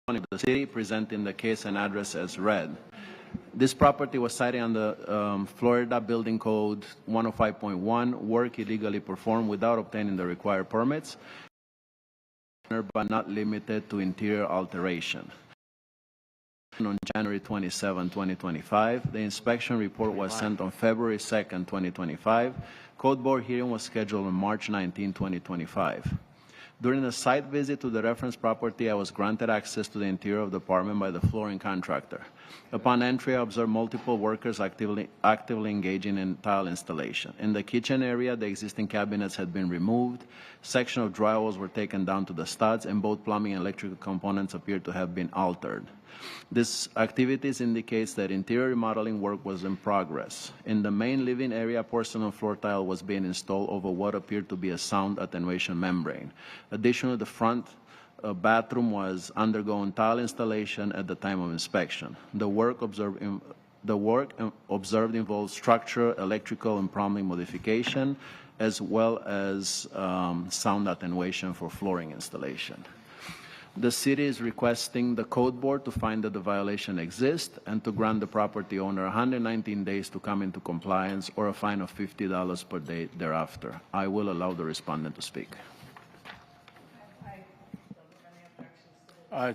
of the city, presenting the case and address as read. This property was cited under Florida Building Code 105.1, work illegally performed without obtaining the required permits, but not limited to interior alteration. On January 27, 2025, the inspection report was sent on February 2, 2025. Code Board hearing was scheduled on March 19, 2025. During a site visit to the reference property, I was granted access to the interior of the apartment by the flooring contractor. Upon entry, I observed multiple workers actively engaging in tile installation. In the kitchen area, the existing cabinets had been removed, sections of drywalls were taken down to the studs, and both plumbing and electrical components appeared to have been altered. This activities indicates that interior remodeling work was in progress. In the main living area, porcelain floor tile was being installed over what appeared to be a sound attenuation membrane. Additionally, the front bathroom was undergoing tile installation at the time of inspection. The work observed involved structural, electrical, and plumbing modification, as well as sound attenuation for flooring installation. The city is requesting the Code Board to find that the violation exists and to grant the property owner 119 days to come into compliance or a fine of $50 per day thereafter. I will allow the respondent to speak.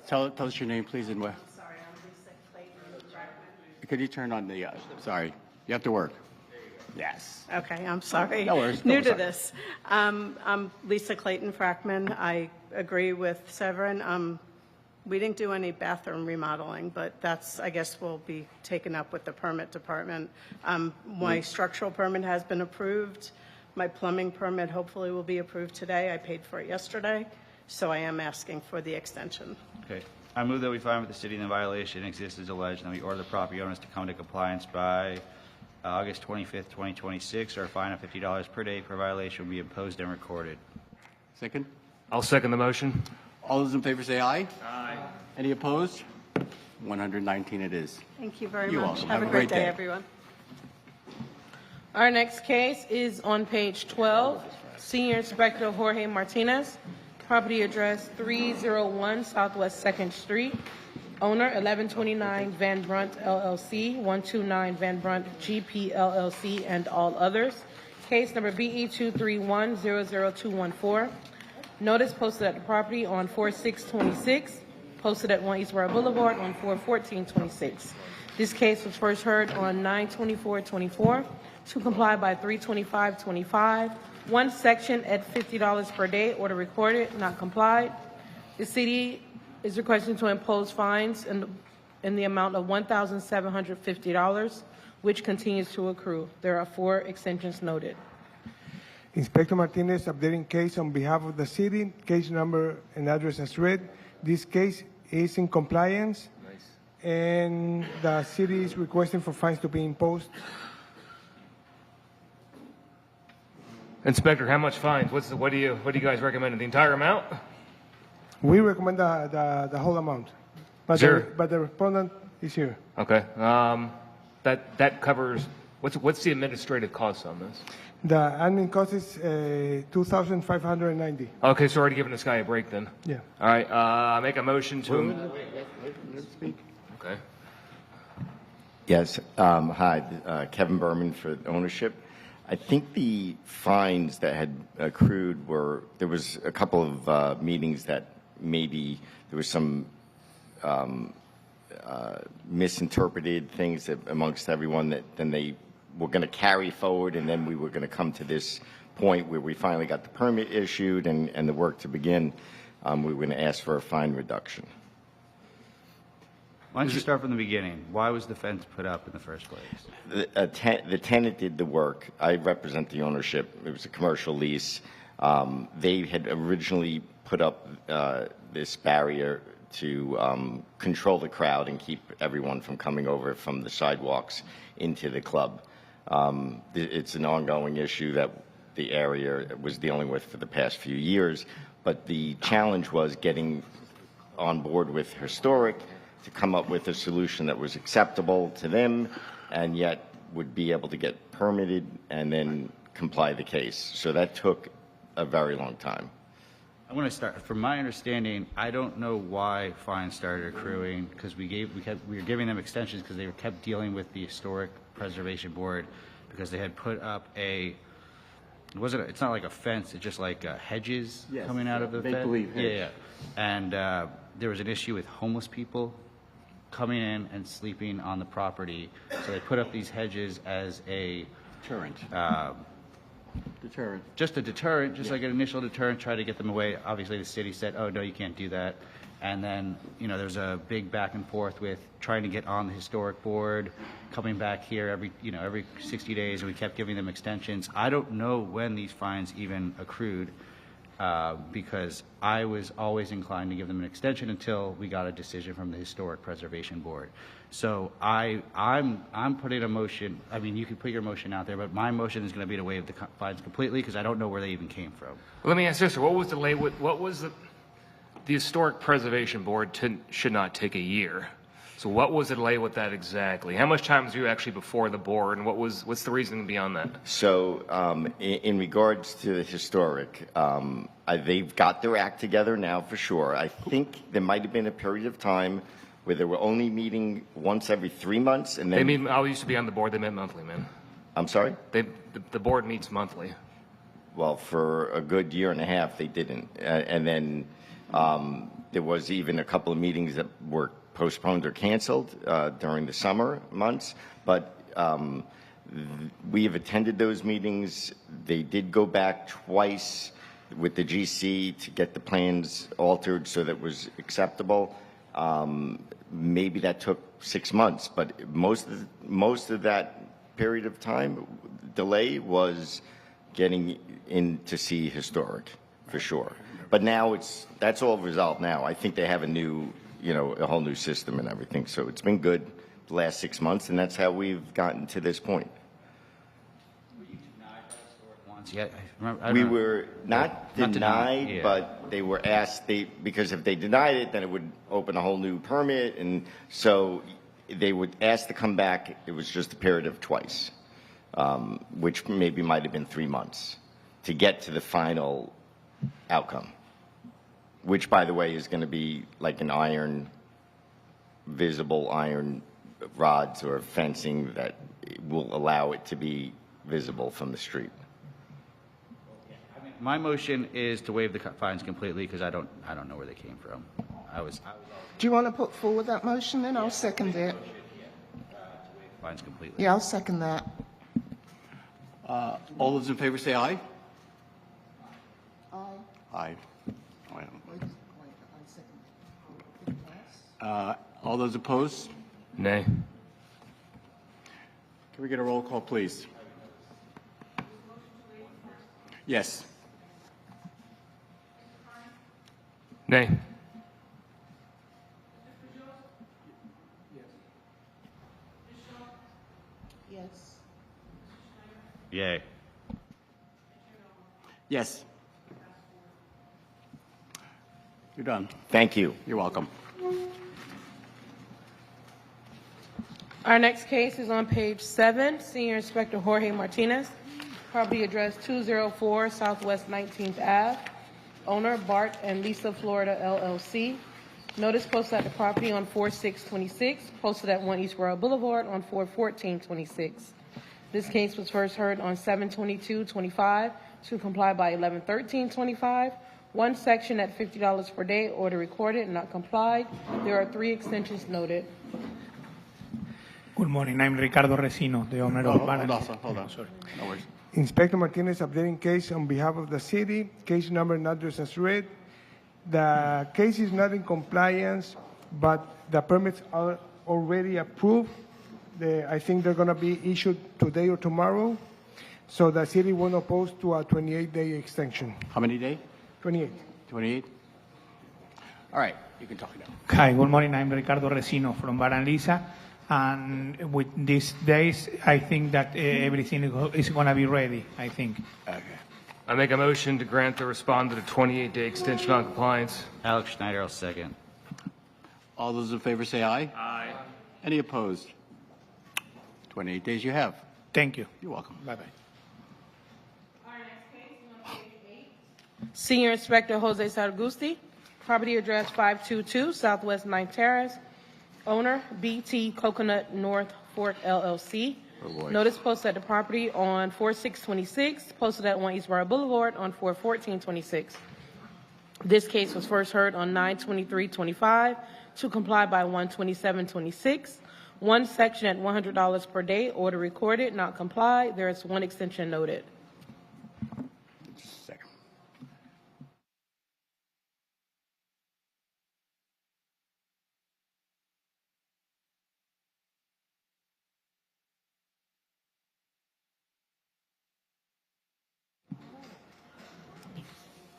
Tell us your name, please, and where. Sorry, I'm Lisa Clayton. Could you turn on the, sorry, you have to work. Yes. Okay, I'm sorry. No worries. New to this. I'm Lisa Clayton Frackman. I agree with Severin. We didn't do any bathroom remodeling, but that's, I guess, will be taken up with the permit department. My structural permit has been approved. My plumbing permit hopefully will be approved today. I paid for it yesterday, so I am asking for the extension. Okay. I move that we find with the city the violation exists as alleged, and we order the property owners to come to compliance by August 25th, 2026, or a fine of $50 per day per violation will be imposed and recorded. Second. I'll second the motion. All those in favor say aye. Aye. Any opposed? 119 it is. Thank you very You're much. welcome. Have a great day, everyone. Our next case is on page 12. Senior Inspector Jorge Martinez, property address 301 Southwest 2nd Street. Owner 1129 Van Brunt LLC, 129 Van Brunt GP LLC, and all others. Case number BE 231-00214. Notice posted at the property on 4/6/26. Posted at 1 Eastward Boulevard on 4/14/26. This case was first heard on 9/24/24. To comply by 3/25/25. One section at $50 per day. Order recorded, not complied. The city is requesting to impose fines in the amount of $1,750, which continues to accrue. There are 4 extensions noted. Inspector Martinez, updating case on behalf of the city. Case number and address as read. This case is in compliance, and the city is requesting for fines to be imposed. Inspector, how much fines? What do you guys recommend? The entire amount? We recommend the whole amount, but the respondent is here. Okay. That covers what's the administrative cost on this? The admin cost is $2,590. Okay, so already giving this guy a break then. Yeah. All right. Make a motion to. Let's speak. Okay. Yes. Hi, Kevin Berman for ownership. I think the fines that had accrued there was a couple of meetings that maybe there was some misinterpreted things amongst everyone that then they were going to carry forward, and then we were going to come to this point where we finally got the permit issued and the work to begin. We were going to ask for a fine reduction. Why don't you start from the beginning? Why was the fence put up in the first place? The tenant did the work. I represent the ownership. It was a commercial lease. They had originally put up this barrier to control the crowd and keep everyone from coming over from the sidewalks into the club. It's an ongoing issue that the area was dealing with for the past few years, but the challenge was getting on board with Historic to come up with a solution that was acceptable to them and yet would be able to get permitted and then comply the case. So that took a very long time. I'm going to start. From my understanding, I don't know why fines started accruing because we were giving them extensions because they kept dealing with the Historic Preservation Board because they had put up it's not like a fence, it's just like hedges coming out of the fence. make-believe hedge. Yeah. And there was an issue with homeless people coming in and sleeping on the property. So they put up these hedges as a Deterrent. Deterrent. just a deterrent, just like an initial deterrent, try to get them away. Obviously, the city said, oh, no, you can't do that. And then, there's a big back and forth with trying to get on the historic board, coming back here every 60 days, and we kept giving them extensions. I don't know when these fines even accrued, because I was always inclined to give them an extension until we got a decision from the Historic Preservation Board. So I'm putting a motion. I mean, you can put your motion out there, but my motion is going to be to waive the fines completely because I don't know where they even came from. Well, let me ask this, sir. What was the Historic Preservation Board should not take a year. So what was the delay with that exactly? How much time was you actually before the board, and what's the reasoning beyond that? So in regards to the historic, they've got their act together now for sure. I think there might have been a period of time where they were only meeting once every 3 months, and then I used to be on the board. They met monthly, man. I'm sorry? The board meets monthly. Well, for a good year and a half, they didn't. And then there was even a couple of meetings that were postponed or canceled during the summer months. But we have attended those meetings. They did go back twice with the GC to get the plans altered so that it was acceptable. Maybe that took 6 months, but most of that period of time delay was getting in to see historic, for sure. But now that's all resolved now. I think they have a whole new system and everything. So it's been good the last 6 months, and that's how we've gotten to this point. Were you denied by historic once yet? We were not denied, yeah. but they were asked, because if they denied it, then it would open a whole new permit. And so they would ask to come back. It was just a period of twice, which maybe might have been 3 months to get to the final outcome, which, by the way, is going to be like an visible iron rods or fencing that will allow it to be visible from the street. My motion is to waive the fines completely because I don't know where they came from. Do you want to put forward that motion then? I'll second it. Fines completely. Yeah, I'll second that. All those in favor say aye. Aye. Aye. All those opposed? Nay. Can we get a roll call, please? Yes. Nay. Yes. Yay. Yes. You're done. Thank you. You're welcome. Our next case is on page 7, Senior Inspector Jorge Martinez, property address 204 Southwest 19th Ave, owner Bart and Lisa Florida LLC. Notice posted at the property on 4/6/26, posted at 1 East Royal Boulevard on 4/14/26. This case was first heard on 7/22/25 to comply by 11/13/25. One section at $50 per day, order recorded and not complied. There are 3 extensions noted. Good morning. I'm Ricardo Resino, the owner of Hold on. Sorry. No worries. Inspector Martinez updating case on behalf of the city, case number and address as read. The case is not in compliance, but the permits are already approved. I think they're going to be issued today or tomorrow. So the city won't oppose to a 28-day extension. How many days? 28. 28? All right. You can talk now. Hi, good morning. I'm Ricardo Resino from Bar and Lisa. And with these days, I think that everything is going to be ready, I think. Okay. I make a motion to grant the respondent a 28-day extension on compliance. Alex Schneider, I'll second. All those in favor say aye. Aye. Any opposed? 28 days you have. Thank you. You're welcome. Bye-bye. Our next case is on page 8, Senior Inspector Jose Sargusti, property address 522 Southwest 9th Terrace, owner BT Coconut North Fork LLC. Notice posted at the property on 4/6/26, posted at 1 East Royal Boulevard on 4/14/26. This case was first heard on 9/23/25 to comply by 1/27/26. One section at $100 per day, order recorded, not complied. There is one extension noted. Just a second.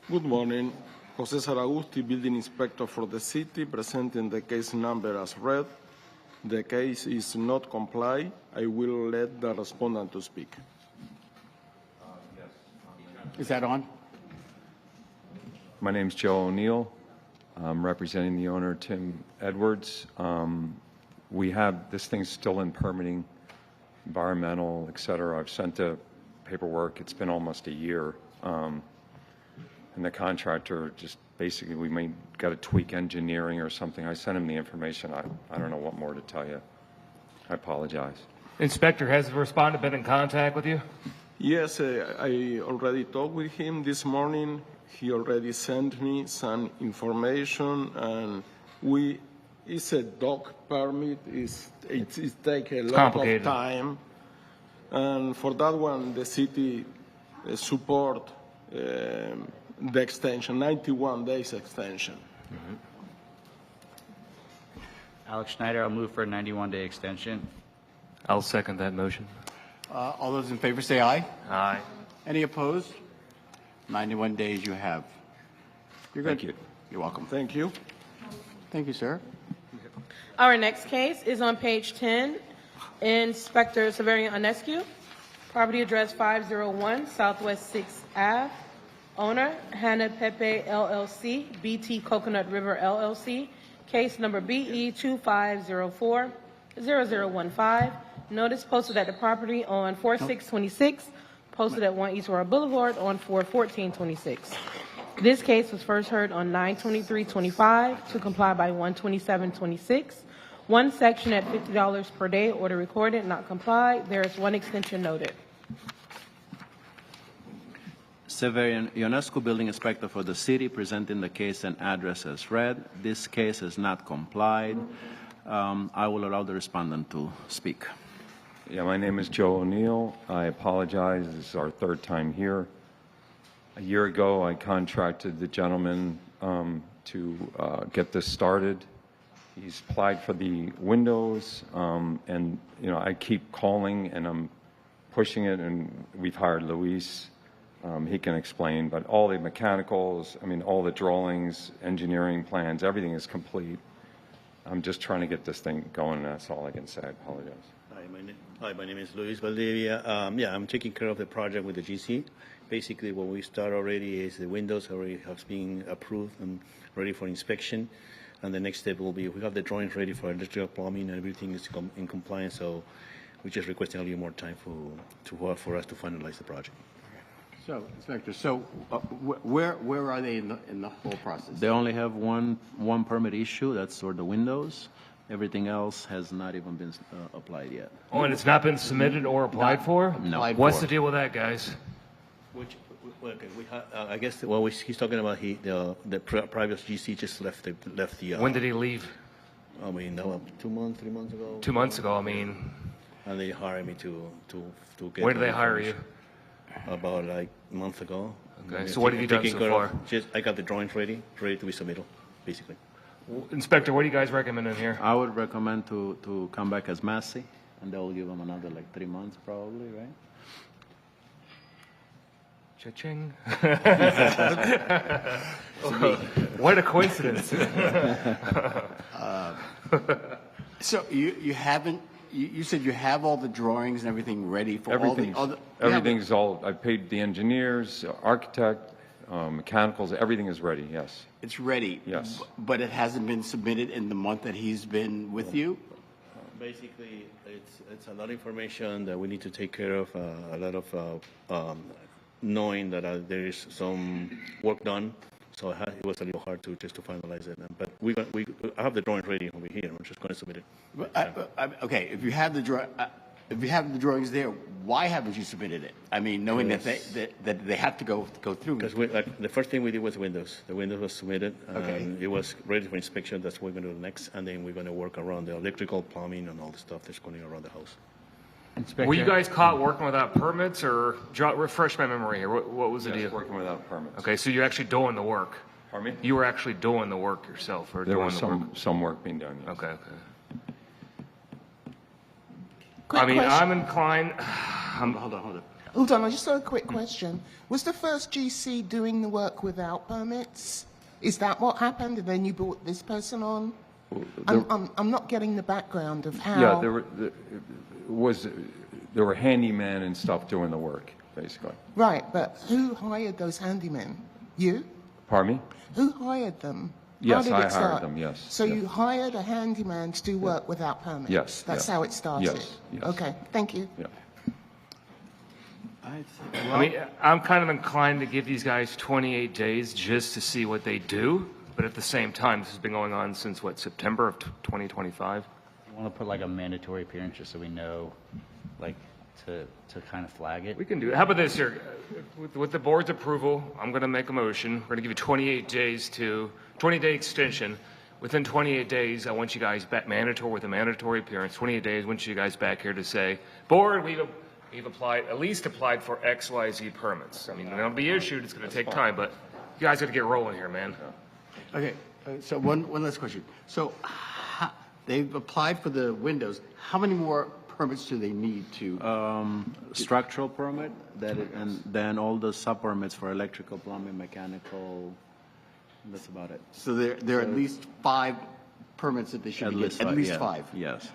Good morning. Jose Saragusti, Building Inspector for the city, presenting the case number as read. The case is not complied. I will let the respondent to speak. Is that on? My name's Joe O'Neill. I'm representing the owner, Tim Edwards. This thing's still in permitting, environmental, et cetera. I've sent the paperwork. It's been almost a year. And the contractor just basically, we may got to tweak engineering or something. I sent him the information. I don't know what more to tell you. I apologize. Inspector, has the respondent been in contact with you? Yes, I already talked with him this morning. He already sent me some information, and it's a dock permit. It takes a lot of time, and for that one, the city support the extension, 91 days extension. Mm-hmm. Alex Schneider, I'll move for a 91-day extension. I'll second that motion. All those in favor say aye. Aye. Any opposed? 91 days you have. You're good. Thank you. You're welcome. Thank you. Thank you, sir. Our next case is on page 10. Inspector Severian Onescu, property address 501 Southwest 6th Ave. Owner, Hannah Pepe LLC, BT Coconut River LLC. Case number BE 2504-0015. Notice posted at the property on 4/6/26, posted at 1 East Royal Boulevard on 4/14/26. This case was first heard on 9/23/25 to comply by 1/27/26. One section at $50 per day, order recorded, not complied. There is one extension noted. Severian Ionescu, Building Inspector for the city, presenting the case and address as read. This case has not complied. I will allow the respondent to speak. Yeah, my name is Joe O'Neill. I apologize. This is our third time here. A year ago, I contracted the gentleman to get this started. He's applied for the windows, and I keep calling and I'm pushing it, and we've hired Luis. He can explain, but all the mechanicals, all the drawings, engineering plans, everything is complete. I'm just trying to get this thing going, and that's all I can say. I apologize. Hi, my name is Luis Valdivia. I'm taking care of the project with the GC. Basically, what we start already is the windows already have been approved and ready for inspection. And the next step will be, we have the drawings ready for electrical plumbing, and everything is in compliance. So we're just requesting a little more time for us to finalize the project. So, Inspector, where are they in the whole process? They only have one permit issue. That's for the windows. Everything else has not even been applied yet. Oh, and it's not been submitted or applied for? No. What's the deal with that, guys? I guess he's talking about the private GC just left the. When did he leave? 2 months, 3 months ago. 2 months ago. And they hired me to get. When did they hire you? About like a month ago. Okay. So what have you done so far? I got the drawings ready to be submitted, basically. Inspector, what do you guys recommend in here? I would recommend to come back as Massey, and they'll give them another 3 months probably, right? Cha-ching. What a coincidence. So you haven't, you said you have all the drawings and everything ready for everything's all, I paid the engineers, architect, mechanicals, everything is ready, yes. It's ready? Yes. But it hasn't been submitted in the month that he's been with you? Basically, it's a lot of information that we need to take care of, a lot of knowing that there is some work done. So it was a little hard to finalize it. But I have the drawing ready over here. I'm just going to submit it. Okay, if you have the drawings there, why haven't you submitted it? I mean, knowing that they have to go through. Because the first thing we did was windows. The windows was submitted. Okay. And it was ready for inspection. That's what we're going to do next. And then we're going to work around the electrical, plumbing, and all the stuff that's going around the house. Were you guys caught working without permits, or refresh my memory here? What was the deal? Working without permits. Okay, so you're actually doing the work. Pardon me? You were actually doing the work yourself, or There doing was the work? some work being done. Yes. Okay. Quick I mean, question. I'm inclined. Hold on. Hold on, I just have a quick question. Was the first GC doing the work without permits? Is that what happened, and then you brought this person on? I'm not getting the background of how. Yeah, there were handymen and stuff doing the work, basically. Right, but who hired those handymen? You? Pardon me? Who hired them? Yes, How did I it hired start? them, yes. So Yeah. you hired a handyman to do work without permits? Yes, That's yeah. how it started? Yes. Okay, thank you. Yeah. I mean, I'm kind of inclined to give these guys 28 days just to see what they do, but at the same time, this has been going on since, what, September of 2025? You want to put like a mandatory appearance just so we know, like, to kind of flag it? We can do it. How about this here? With the board's approval, I'm going to make a motion. We're going to give you 28 days 20-day extension. Within 28 days, I want you guys back, with a mandatory appearance, 28 days, I want you guys back here to say, board, we've at least applied for XYZ permits. I mean, they'll be issued, it's going to take time, but you guys got to get rolling here, man. Okay, so one last question. So they've applied for the windows. How many more permits do they need to? Structural permit, and then all the sub-permits for electrical, plumbing, mechanical, that's about it. So there are at least 5 permits that they should get. At least yeah. 5. Yes.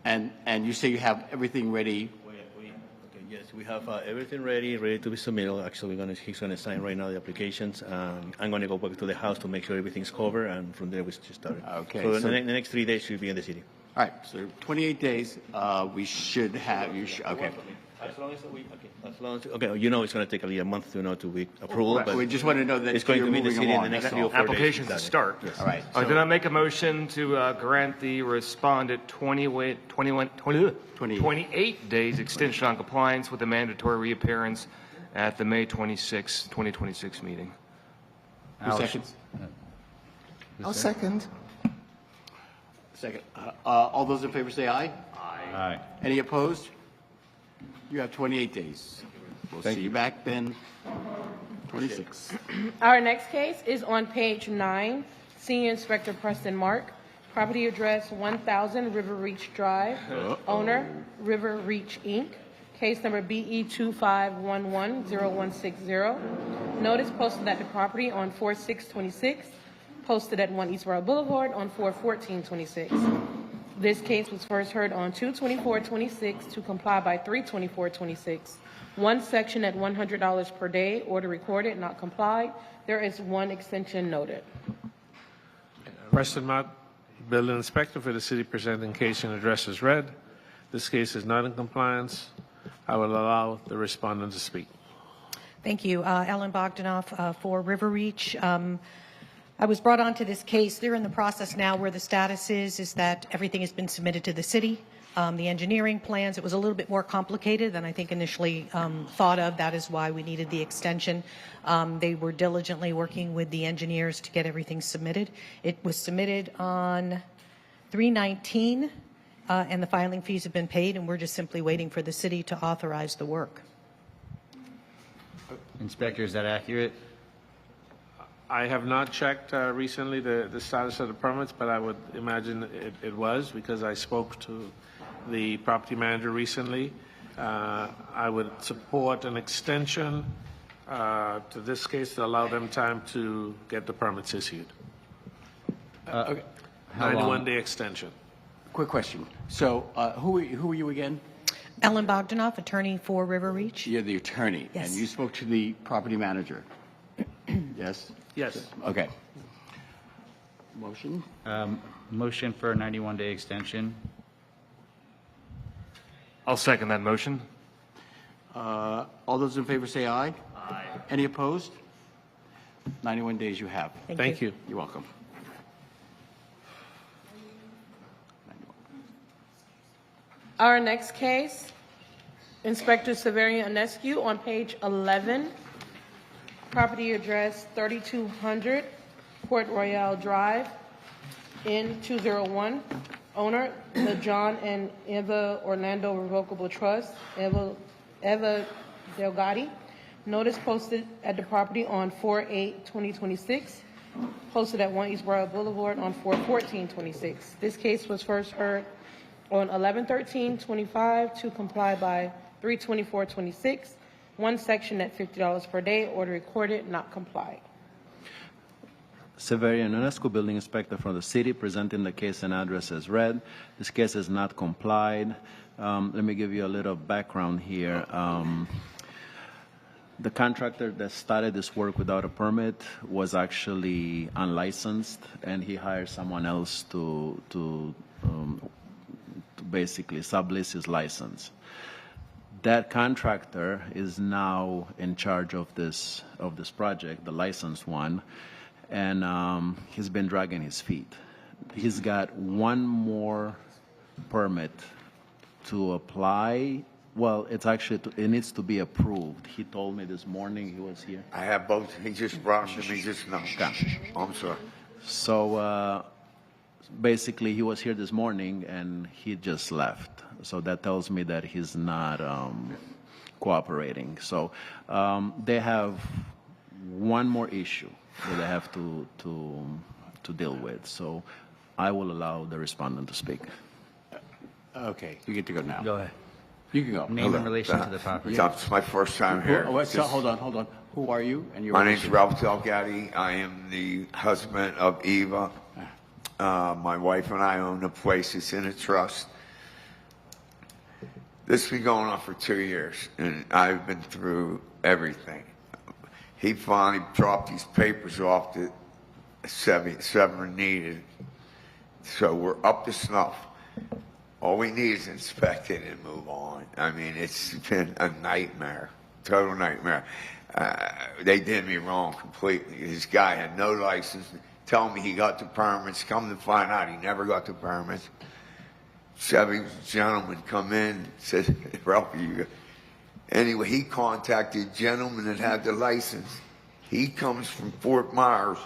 And you say you have everything ready. Yes, we have everything ready to be submitted. Actually, he's going to sign right now the applications. I'm going to go back to the house to make sure everything's covered, and from there we just start. Okay, So, so- the next 3 days should be in the city. All right, so 28 days, we should have, okay. As long as you know it's going to take a month to be approval, Right, but we just want to know that it's going you're to be in the moving city in along. the next 3 or 4 days. Applications to Exactly. start. All right. Then I make a motion to grant the respondent 28 days extension on compliance with the mandatory reappearance at the May 26, 2026 meeting. Who seconds? I'll second. Second. All those in favor say aye. Aye. Any opposed? You have 28 days. We'll see you back then, 26. Our next case is on page 9, Senior Inspector Preston Mark, property address 1000 River Reach Drive, owner River Reach, Inc., case number BE 25110160. Notice posted at the property on 4/6/26, posted at 1 East Royal Boulevard on 4/14/26. This case was first heard on 2/24/26 to comply by 3/24/26. One section at $100 per day, order recorded, not complied. There is one extension noted. Preston Mott, Building Inspector for the city, presenting case and address as read. This case is not in compliance. I will allow the respondent to speak. Thank you. Ellen Bogdanoff for River Reach. I was brought onto this case. They're in the process now where the status is that everything has been submitted to the city. The engineering plans, it was a little bit more complicated than I think initially thought of. That is why we needed the extension. They were diligently working with the engineers to get everything submitted. It was submitted on 3/19, and the filing fees have been paid, and we're just simply waiting for the city to authorize the work. Inspector, is that accurate? I have not checked recently the status of the permits, but I would imagine it was because I spoke to the property manager recently. I would support an extension to this case to allow them time to get the permits issued. Okay. 91-day extension. Quick question. So who are you again? Ellen Bogdanoff, attorney for River Reach. You're the attorney. Yes. And you spoke to the property manager. Yes? Yes. Okay. Motion? Motion for a 91-day extension. I'll second that motion. All those in favor say aye. Any opposed? 91 days you have. Thank you. You're welcome. Our next case, Inspector Severian Onescu on page 11, property address 3200 Port Royale Drive, N201, owner, the John and Eva Orlando Revocable Trust, Eva Delgatti. Notice posted at the property on 4/8/2026, posted at 1 East Royal Boulevard on 4/14/26. This case was first heard on 11/13/25 to comply by 3/24/26. One section at $50 per day, order recorded, not complied. Severian Onescu, building inspector from the city, presenting the case and address as read. This case is not complied. Let me give you a little background here. The contractor that started this work without a permit was actually unlicensed, and he hired someone else to basically sublease his license. That contractor is now in charge of this project, the licensed one, and he's been dragging his feet. He's got one more permit to apply. Well, it's actually, it needs to be approved. He told me this morning, he was here. I have both. He just brought them to me just now. I'm sorry. So basically, he was here this morning and he just left. So that tells me that he's not cooperating. So they have one more issue that they have to deal with. So I will allow the respondent to speak. Okay, you get to go now. Go ahead. You can go. Name in relation to the property. That's my first time here. Hold on. Who are you? And My name's Ralph Delgatti. I am the husband of Eva. My wife and I own the place. It's in a trust. This has been going on for 2 years, and I've been through everything. He finally dropped these papers off that Severin needed. So we're up to snuff. All we need is inspect it and move on. I mean, it's been a nightmare, total nightmare. They did me wrong completely. This guy had no license, telling me he got the permits. Come to find out, he never got the permits. Seven gentlemen come in, said, Ralph, you. Anyway, he contacted gentleman that had the license. He comes from Fort Myers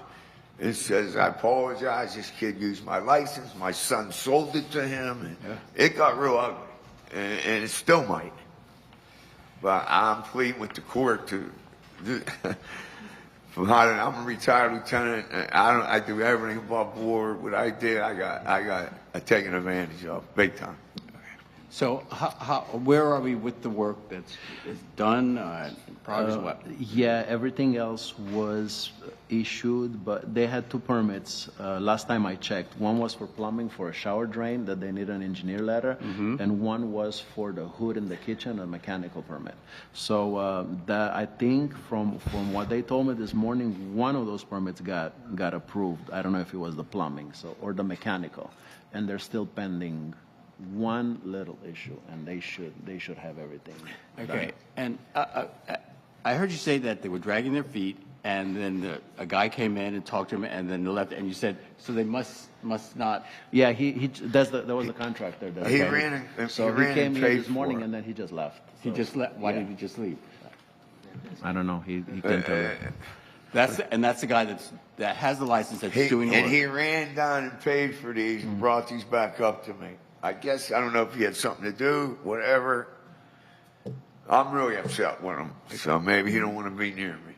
and says, I apologize, this kid used my license, my son sold it to him, and it got real ugly, and it still might. But I'm pleading with the court to I'm a retired lieutenant, and I do everything above board. What I did, I got taken advantage of, big time. So where are we with the work that's done, progress, what? Yeah, everything else was issued, but they had two permits. Last time I checked, one was for plumbing for a shower drain that they need an engineer letter, and one was for the hood in the kitchen, a mechanical permit. So that I think from what they told me this morning, one of those permits got approved. I don't know if it was the plumbing or the mechanical, and they're still pending one little issue, and they should have everything. Okay, and I heard you say that they were dragging their feet, and then a guy came in and talked to him, and then they left, and you said, so they must not. Yeah, that was the contractor. He ran he came here this morning, for it. and then he just left. He just left. Why did he just leave? I don't know. He couldn't tell me. That's the guy that has the license that's doing the work. And he ran down and paid for these and brought these back up to me. I guess, I don't know if he had something to do, whatever. I'm really upset with him, so maybe he don't want to be near me.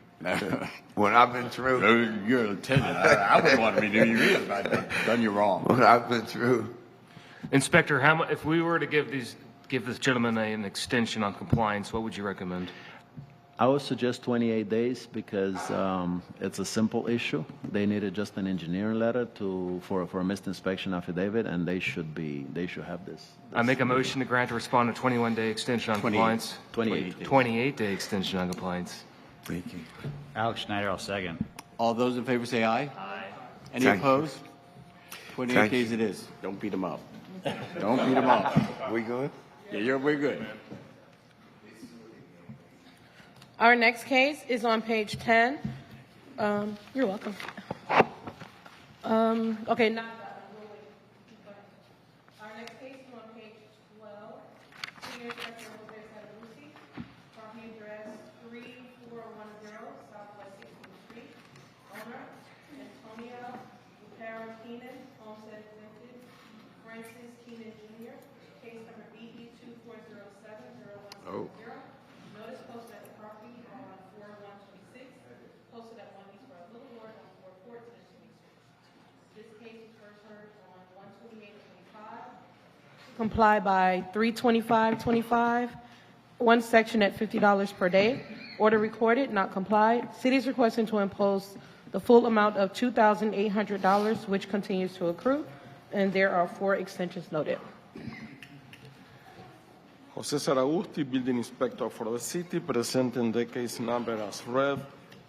What I've been through. You're a lieutenant. I wouldn't want to be near you either. I've done you wrong. What I've been through. Inspector, if we were to give this gentleman an extension on compliance, what would you recommend? I would suggest 28 days because it's a simple issue. They needed just an engineering letter for a missed inspection affidavit, and they should have this. I make a motion to grant a respondent a 21-day extension on compliance. 28-day extension on compliance. Thank you. Alex Schneider, I'll second. All those in favor say aye. Aye. Any opposed? 28 days it is. Don't beat them up. Don't beat them up. We good? Yeah, we're good. Our next case is on page 10. You're welcome. Okay, now our next case is on page 12. Senior Inspector Lopez Lucy, property address 3410 Southwest 16th Street. Owner, Antonio Lupera Keenan, homestead exempted. Francis Keenan Jr., case number BE 2407-0170. Oh. Notice posted at the property on 4126, posted at 1 East Road Boulevard on 414 Street. This case was first heard on 12825. Comply by 32525. One section at $50 per day. Order recorded, not complied. City is requesting to impose the full amount of $2,800, which continues to accrue, and there are 4 extensions noted. Jose Saragusti, building inspector for the city, presenting the case number as read.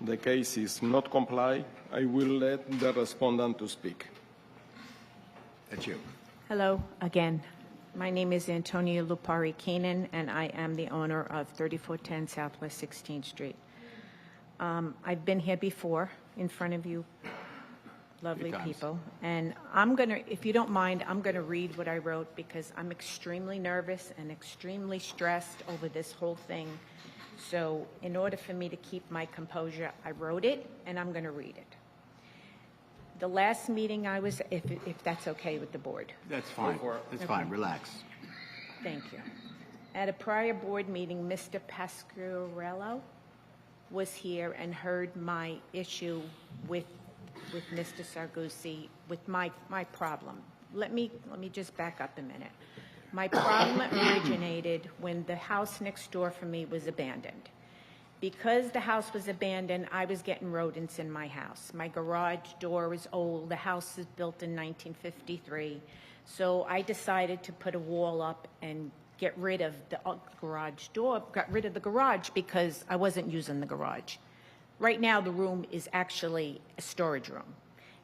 The case is not complied. I will let the respondent to speak. That's you. Hello again. My name is Antonia Lupari Keenan, and I am the owner of 3410 Southwest 16th Street. I've been here before in front of you, lovely people, and I'm going to, if you don't mind, I'm going to read what I wrote because I'm extremely nervous and extremely stressed over this whole thing. So in order for me to keep my composure, I wrote it, and I'm going to read it. The last meeting I was, if that's okay with the board. That's fine. That's fine. Relax. Thank you. At a prior board meeting, Mr. Pasquarello was here and heard my issue with Mr. Sargusi, with my problem. Let me just back up a minute. My problem originated when the house next door from me was abandoned. Because the house was abandoned, I was getting rodents in my house. My garage door is old. The house is built in 1953. So I decided to put a wall up and get rid of the garage door, got rid of the garage because I wasn't using the garage. Right now, the room is actually a storage room.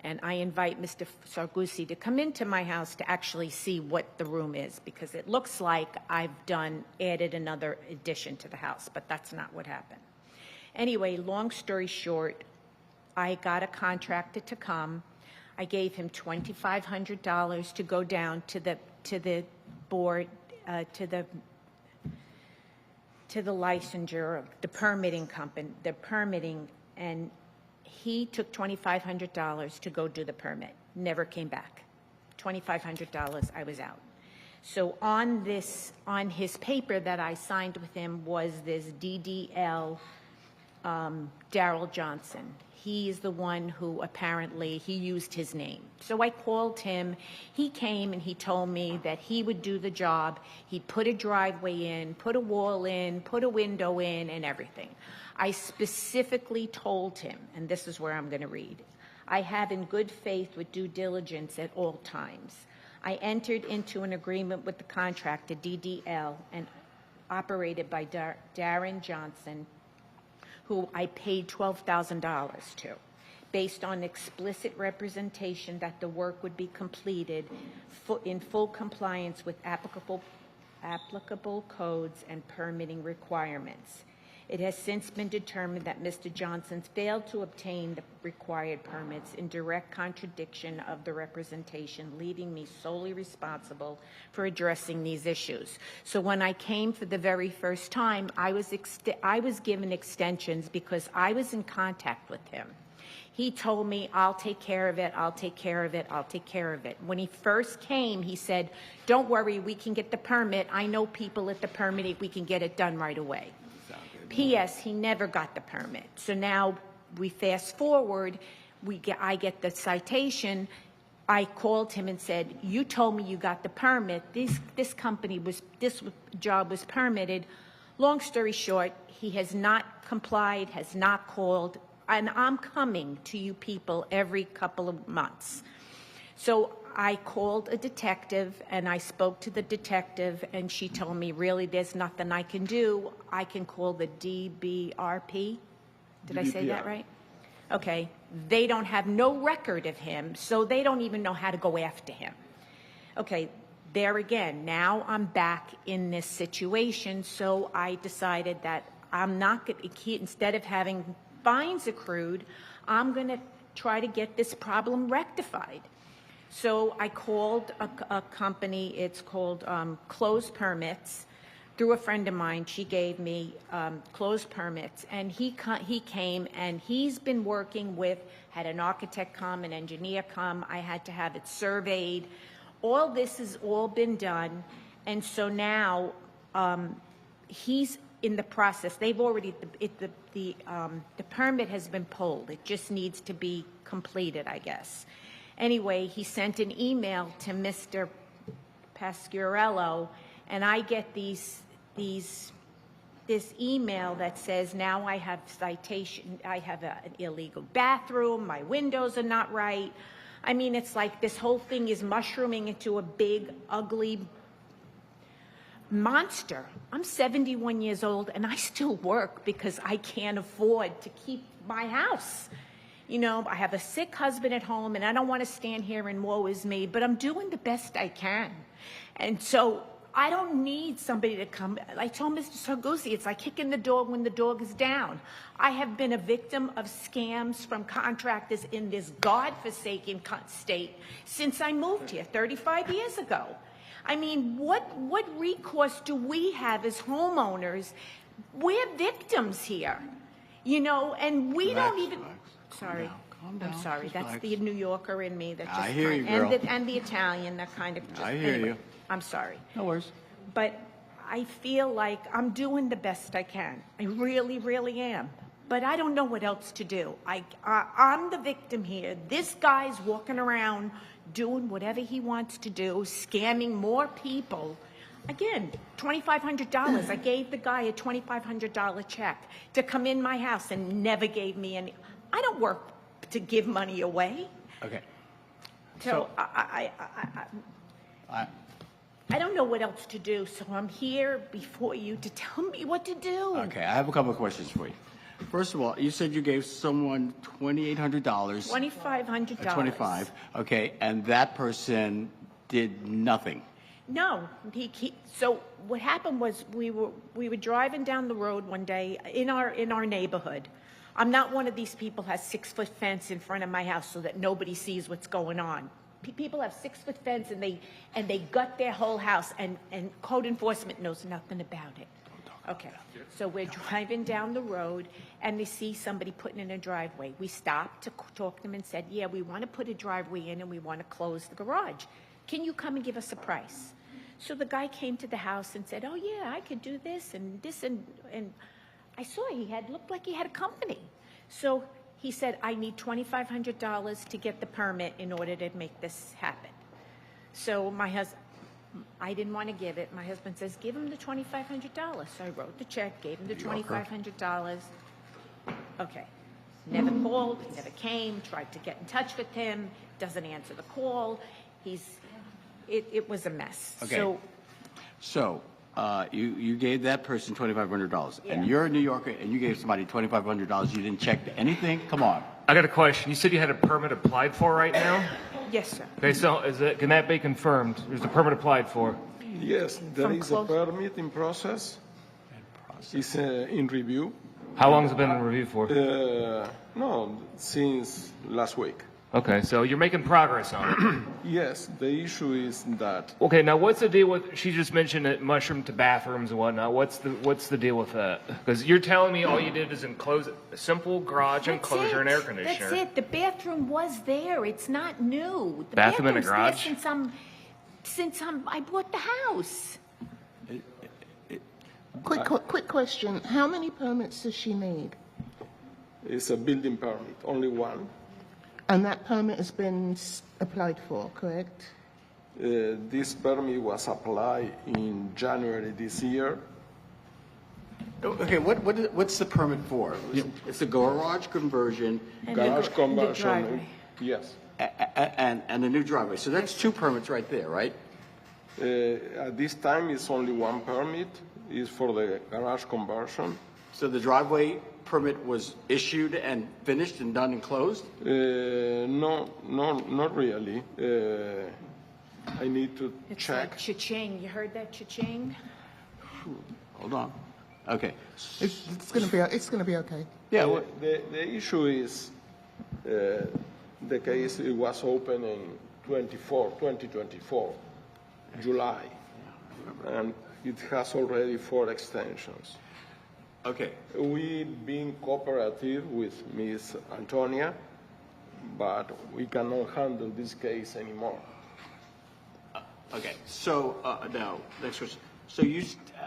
And I invite Mr. Sargusi to come into my house to actually see what the room is, because it looks like I've added another addition to the house, but that's not what happened. Anyway, long story short, I got a contractor to come. I gave him $2,500 to go down to the board, to the licensure, the permitting company, the permitting, and he took $2,500 to go do the permit. Never came back. $2,500, I was out. So on his paper that I signed with him was this DDL Darrell Johnson. He is the one who apparently, he used his name. So I called him. He came and he told me that he would do the job. He'd put a driveway in, put a wall in, put a window in, and everything. I specifically told him, and this is where I'm going to read, I have in good faith with due diligence at all times. I entered into an agreement with the contractor, DDL, and operated by Darren Johnson, who I paid $12,000 to, based on explicit representation that the work would be completed in full compliance with applicable codes and permitting requirements. It has since been determined that Mr. Johnson failed to obtain the required permits in direct contradiction of the representation, leaving me solely responsible for addressing these issues. So when I came for the very first time, I was given extensions because I was in contact with him. He told me, I'll take care of it, I'll take care of it, I'll take care of it. When he first came, he said, don't worry, we can get the permit. I know people at the permit, we can get it done right away. P.S. He never got the permit. So now we fast forward, I get the citation. I called him and said, you told me you got the permit. This job was permitted. Long story short, he has not complied, has not called, and I'm coming to you people every couple of months. So I called a detective, and I spoke to the detective, and she told me, really, there's nothing I can do. I can call the DBRP. Did I say that right? Okay. They don't have no record of him, so they don't even know how to go after him. Okay, there again, now I'm back in this situation, so I decided that I'm not going to, instead of having fines accrued, I'm going to try to get this problem rectified. So I called a company, it's called Closed Permits, through a friend of mine. She gave me closed permits, and he came, and he's been working with, had an architect come, an engineer come. I had to have it surveyed. All this has all been done, and so now he's in the process. They've already, the permit has been pulled. It just needs to be completed, I guess. Anyway, he sent an email to Mr. Pasquarello, and I get this email that says, now I have citation, I have an illegal bathroom, my windows are not right. I mean, it's like this whole thing is mushrooming into a big, ugly monster. I'm 71 years old, and I still work because I can't afford to keep my house. You know, I have a sick husband at home, and I don't want to stand here and woe is me, but I'm doing the best I can. And so I don't need somebody to come. I told Mr. Sargusi, it's like kicking the dog when the dog is down. I have been a victim of scams from contractors in this godforsaken state since I moved here 35 years ago. I mean, what recourse do we have as homeowners? We're victims here, you know, and we don't even... Sorry. Calm down. I'm sorry. Just That's relax. the New Yorker in me that just I hear you, girl. and the Italian that kind of just, I hear anyway, you. I'm sorry. No worries. But I feel like I'm doing the best I can. I really, really am. But I don't know what else to do. I'm the victim here. This guy's walking around doing whatever he wants to do, scamming more people. Again, $2,500. I gave the guy a $2,500 check to come in my house and never gave me any. I don't work to give money away. Okay. So I don't know what else to do, so I'm here before you to tell me what to do. Okay, I have a couple of questions for you. First of all, you said you gave someone $2,800. $2,500. 25. Okay, and that person did nothing. No, so what happened was we were driving down the road one day in our neighborhood. I'm not one of these people who has 6-foot fence in front of my house so that nobody sees what's going on. People have 6-foot fence and they gut their whole house, and code enforcement knows nothing about it. Okay, so we're driving down the road and we see somebody putting in a driveway. We stopped to talk to them and said, yeah, we want to put a driveway in and we want to close the garage. Can you come and give us a price? So the guy came to the house and said, oh yeah, I could do this and this, and I saw looked like he had a company. So he said, I need $2,500 to get the permit in order to make this happen. So I didn't want to give it. My husband says, give him the $2,500. So I wrote the check, gave him the $2,500. Okay. Never called, never came, tried to get in touch with him, doesn't answer the call. It was a mess. Okay. So you gave that person $2,500, Yeah. and you're a New Yorker, and you gave somebody $2,500. You didn't check anything? Come on. I got a question. You said you had a permit applied for right now? Yes, sir. Okay, so can that be confirmed? There's a permit applied for? Yes, there is a permit in process. It's in review. How long has it been in review for? No, since last week. Okay, so you're making progress on it. Yes, the issue is that Okay, now what's the deal with, she just mentioned it mushroom to bathrooms and whatnot. What's the deal with that? Because you're telling me all you did is enclose a simple garage enclosure and air conditioner. That's it. The bathroom was there. It's not new. The Bathroom in a bathroom's garage? there since I bought the house. Quick question. How many permits does she need? it's a building permit, only one. And that permit has been applied for, correct? This permit was applied in January this year. Okay, what's the permit for? It's a garage conversion. Garage conversion, driveway. yes. And a new driveway. So that's 2 permits right there, right? At this time, it's only one permit. It's for the garage conversion. So the driveway permit was issued and finished and done and closed? No, not really. I need to It's check. like cha-ching. You heard that cha-ching? Hold on. Okay. It's going to be okay. Yeah. Well, The issue is the case it was open in 2024, July, and it has already 4 extensions. okay. We've been cooperative with Ms. Antonia, but we cannot handle this case anymore. Okay. So now, next question. So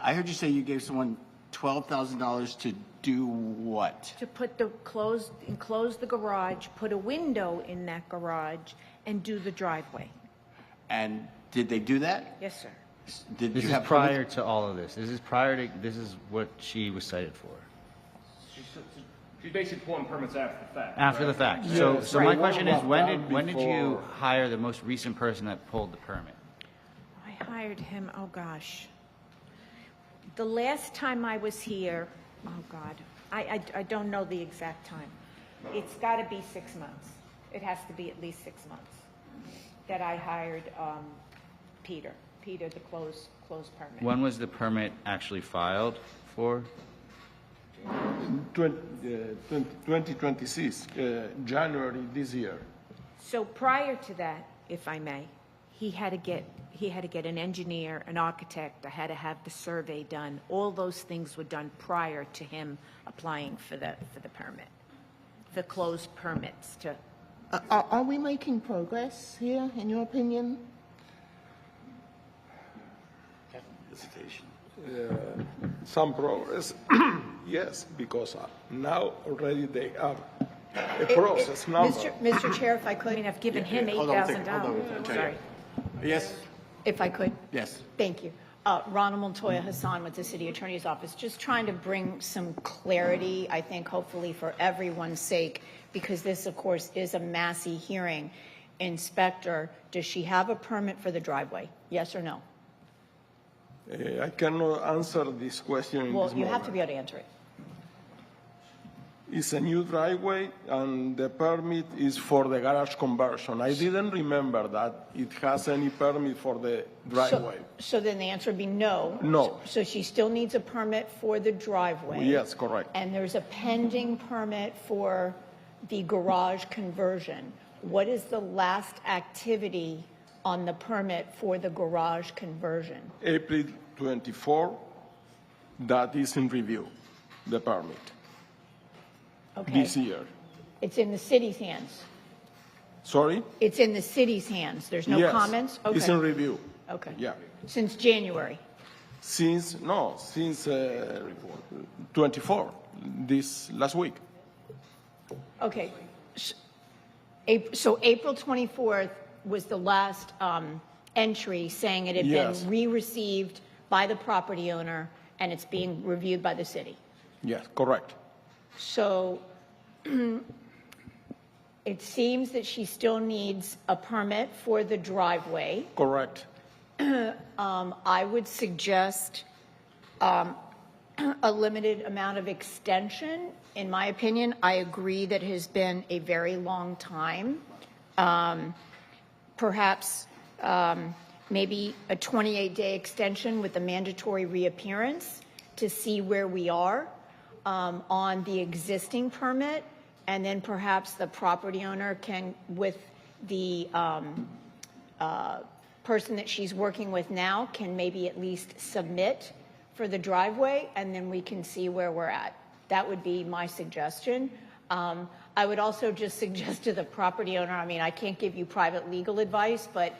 I heard you say you gave someone $12,000 to do what? To put enclose the garage, put a window in that garage, and do the driveway. And did they do that? Yes, sir. Did This you is have prior permits? to all of this. This is what she was cited for. She's basically pulling permits after the fact. After the fact. So my question is, when did you hire the most recent person that pulled the permit? I hired him, oh gosh. The last time I was here, oh God, I don't know the exact time. It's got to be 6 months. It has to be at least 6 months that I hired Peter, the close permit. When was the permit actually filed for? 2026, January this year. So prior to that, if I may, he had to get an engineer, an architect. I had to have the survey done. All those things were done prior to him applying for the permit, the closed permits to. Are we making progress here, in your opinion? Hesitation. Some progress, yes, because now already they have a process number. Mr. Chair, if I could. I mean, I've given him Hold on, $8,000. Sorry. Yes. If I could. Yes. Thank you. Ronald Montoya Hassan with the City Attorney's Office, just trying to bring some clarity, I think, hopefully for everyone's sake, because this, of course, is a Massey hearing. Inspector, does she have a permit for the driveway? Yes or no? I cannot answer this question in Well, this you have moment. to be able to answer it. It's a new driveway, and the permit is for the garage conversion. I didn't remember that it has any permit for the driveway. So then the answer would be no. No. So she still needs a permit for the driveway. Yes, correct. And there's a pending permit for the garage conversion. What is the last activity on the permit for the garage conversion? April 24, that is in review, the permit, Okay. this year. It's in the city's hands. Sorry? It's in the city's hands. There's no Yes, comments? Okay. it's in review. Okay. Yeah. Since January. Since 24, this last week. Okay. So April 24th was the last entry saying it had Yes. been re-received by the property owner and it's being reviewed by the city. Yes, correct. So it seems that she still needs a permit for the driveway. Correct. I would suggest a limited amount of extension. In my opinion, I agree that it has been a very long time. Perhaps maybe a 28-day extension with a mandatory reappearance to see where we are on the existing permit, and then perhaps the property owner can, with the person that she's working with now, can maybe at least submit for the driveway, and then we can see where we're at. That would be my suggestion. I would also just suggest to the property owner, I mean, I can't give you private legal advice, but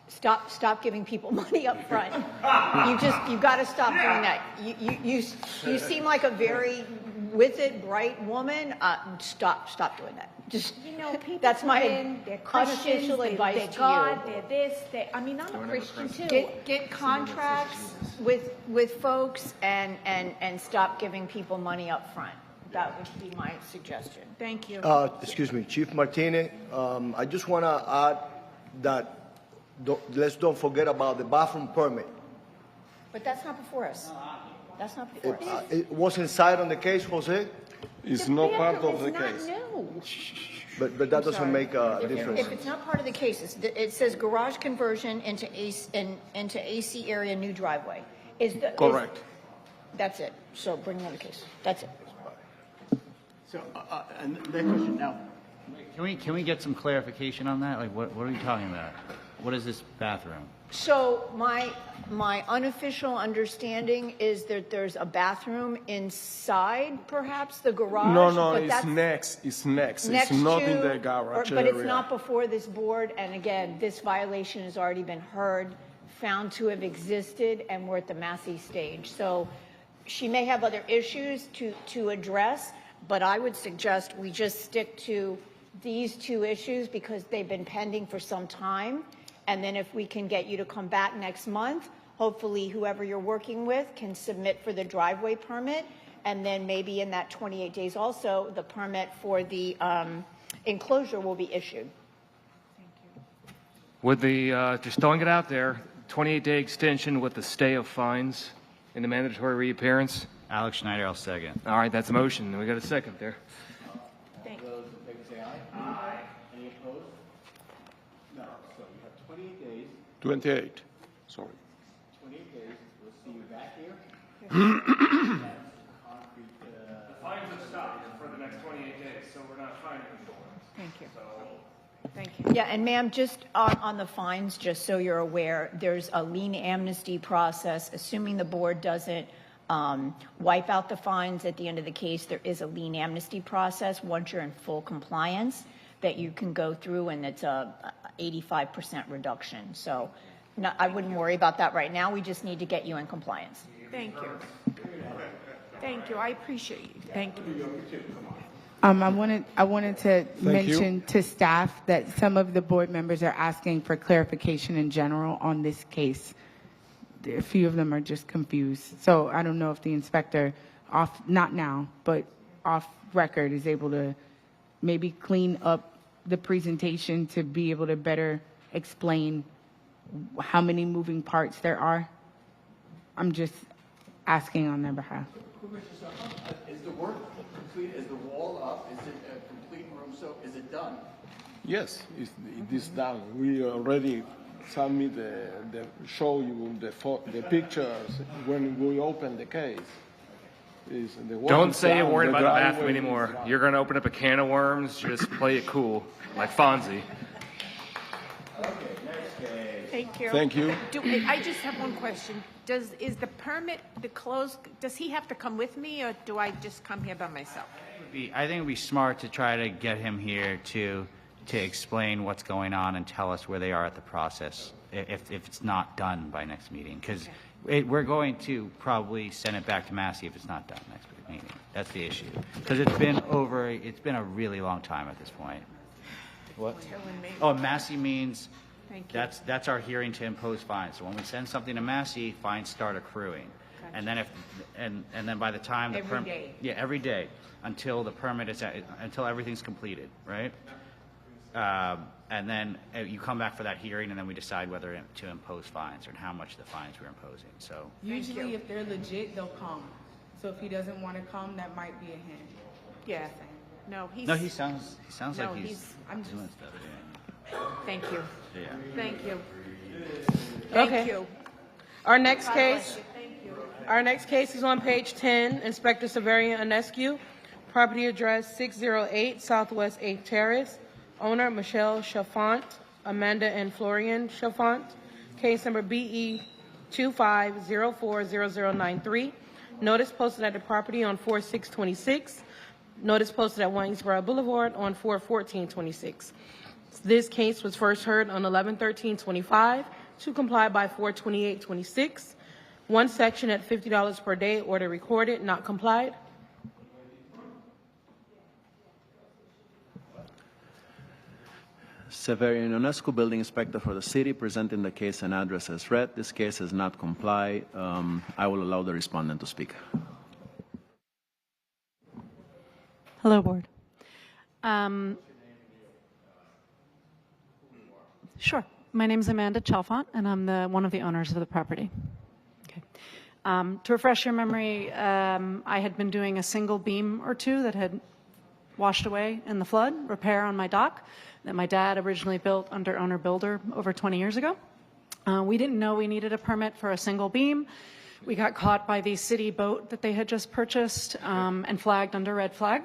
stop giving people money up front. You've got to stop doing that. You seem like a very with it, bright woman. Stop doing that. Just, People that's my come in, they're Christians, unofficial advice they're to God, you. they're this, I'm a Christian too. Get contracts with folks and stop giving people money up front. That would be my suggestion. Thank you. Excuse me, Chief Martinez. I just want to add that let's don't forget about the bathroom permit. But that's not before us. That's not before us. It was inside on the case, Jose. It's not part of the case. But that doesn't make a difference. If it's not part of the case, it says garage conversion into AC area new driveway. Correct. That's it. So bring another case. That's it. So, and that question now. Can we get some clarification on that? Like, what are you talking about? What is this bathroom? So my unofficial understanding is that there's a bathroom inside, perhaps, the garage. No, but it's that's next. It's next. next It's not to, in the garage but area. it's not before this board. And again, this violation has already been heard, found to have existed, and we're at the Massey stage. So she may have other issues to address, but I would suggest we just stick to these two issues because they've been pending for some time. And then if we can get you to come back next month, hopefully whoever you're working with can submit for the driveway permit. And then maybe in that 28 days also, the permit for the enclosure will be issued. With the, just throwing it out there, 28-day extension with the stay of fines and the mandatory reappearance. Alex Schneider, I'll second. All right, that's a motion. We got a second there. Thank you. Those in favor say aye. Aye. Any opposed? No. So you have 28 days. 28. Sorry. 28 days. We'll see you back here. The fines have stopped for the next 28 days, so we're not fining people. Thank you. Thank you. Yeah, and ma'am, just on the fines, just so you're aware, there's a lien amnesty process. Assuming the board doesn't wipe out the fines at the end of the case, there is a lien amnesty process once you're in full compliance that you can go through, and it's a 85% reduction. So I wouldn't worry about that right now. We just need to get you in compliance. Thank you. Thank you. I appreciate you. Thank you. I wanted to mention to staff that some of the board members are asking for clarification in general on this case. A few of them are just confused. So I don't know if the inspector, not now, but off record, is able to maybe clean up the presentation to be able to better explain how many moving parts there are. I'm just asking on their behalf. Is the work complete? Is the wall up? Is it a complete room? So is it done? Yes, it is done. We already submit show you the pictures when we open the case. Don't say a word about the bathroom anymore. You're going to open up a can of worms. Just play it cool, like Fonzie. Thank you. Thank you. I just have one question. Is the permit, does he have to come with me, or do I just come here by myself? I think it would be smart to try to get him here to explain what's going on and tell us where they are at the process if it's not done by next meeting. Because we're going to probably send it back to Massey if it's not done next meeting. That's the issue. Because it's been a really long time at this point. What? Oh, Massey means that's our hearing to impose fines. So when we send something to Massey, fines start accruing. Gotcha. And then and then by the time the every day. Yeah, every day until the permit is until everything's completed, right? And then you come back for that hearing, and then we decide whether to impose fines or how much the fines we're imposing. So Usually, if they're legit, they'll come. So if he doesn't want to come, that might be a hint. Yeah. No, he sounds no, like he's doing stuff. Yeah. Thank you. Yeah. Thank you. Okay. You. Our next God case. bless you. Thank you. Our next case is on page 10. Inspector Severian Anescu, property address 608 Southwest 8th Terrace. Owner Michelle Chaffont, Amanda and Florian Chaffont. Case number BE 25040093. Notice posted at the property on 4/6/26. Notice posted at 1 Eastborough Boulevard on 4/14/26. This case was first heard on 11/13/25 to comply by 4/28/26. One section at $50 per day, order recorded, not complied. Severian Ionescu, building inspector for the city, presenting the case and address as read. This case has not complied. I will allow the respondent to speak. Hello, board. Sure. My name is Amanda Chalfont, and I'm one of the owners of the property. Okay. To refresh your memory, I had been doing a single beam or two that had washed away in the flood, repair on my dock that my dad originally built under owner-builder over 20 years ago. We didn't know we needed a permit for a single beam. We got caught by the city boat that they had just purchased and flagged under red flag.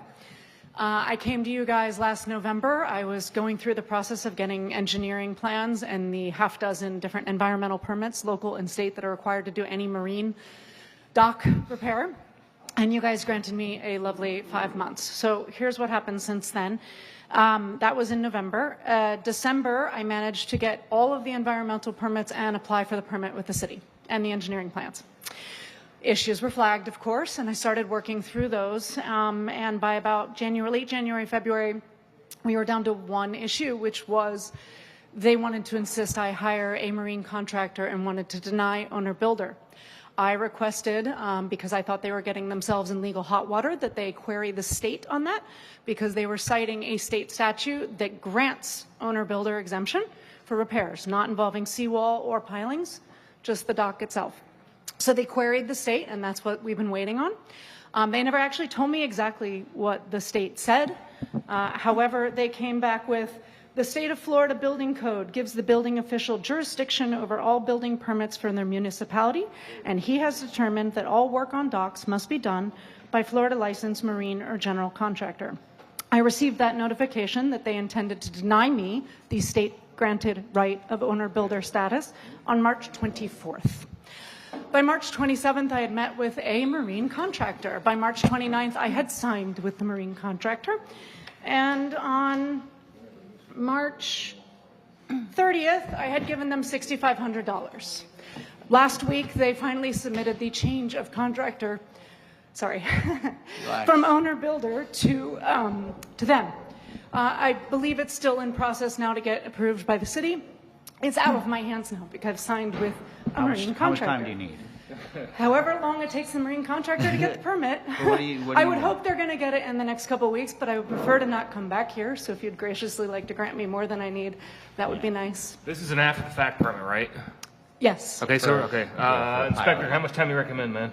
I came to you guys last November. I was going through the process of getting engineering plans and the half dozen different environmental permits, local and state, that are required to do any marine dock repair. And you guys granted me a lovely 5 months. So here's what happened since then. That was in November. December, I managed to get all of the environmental permits and apply for the permit with the city and the engineering plans. Issues were flagged, of course, and I started working through those. And by about late January, February, we were down to one issue, which was they wanted to insist I hire a marine contractor and wanted to deny owner-builder. I requested, because I thought they were getting themselves in legal hot water, that they query the state on that, because they were citing a state statute that grants owner-builder exemption for repairs, not involving seawall or pilings, just the dock itself. So they queried the state, and that's what we've been waiting on. They never actually told me exactly what the state said. However, they came back with, the state of Florida building code gives the building official jurisdiction over all building permits from their municipality, and he has determined that all work on docks must be done by Florida licensed marine or general contractor. I received that notification that they intended to deny me the state-granted right of owner-builder status on March 24th. By March 27th, I had met with a marine contractor. By March 29th, I had signed with the marine contractor. And on March 30th, I had given them $6,500. Last week, they finally submitted the change of contractor, from owner-builder to them. I believe it's still in process now to get approved by the city. It's out of my hands now because I've signed with a marine contractor. How much time do you need? However long it takes the marine contractor to get the permit. I would hope they're going to get it in the next couple of weeks, but I would prefer to not come back here. So if you'd graciously like to grant me more than I need, that would be nice. This is an after-the-fact permit, right? Yes. Okay, so, Inspector, how much time do you recommend, man?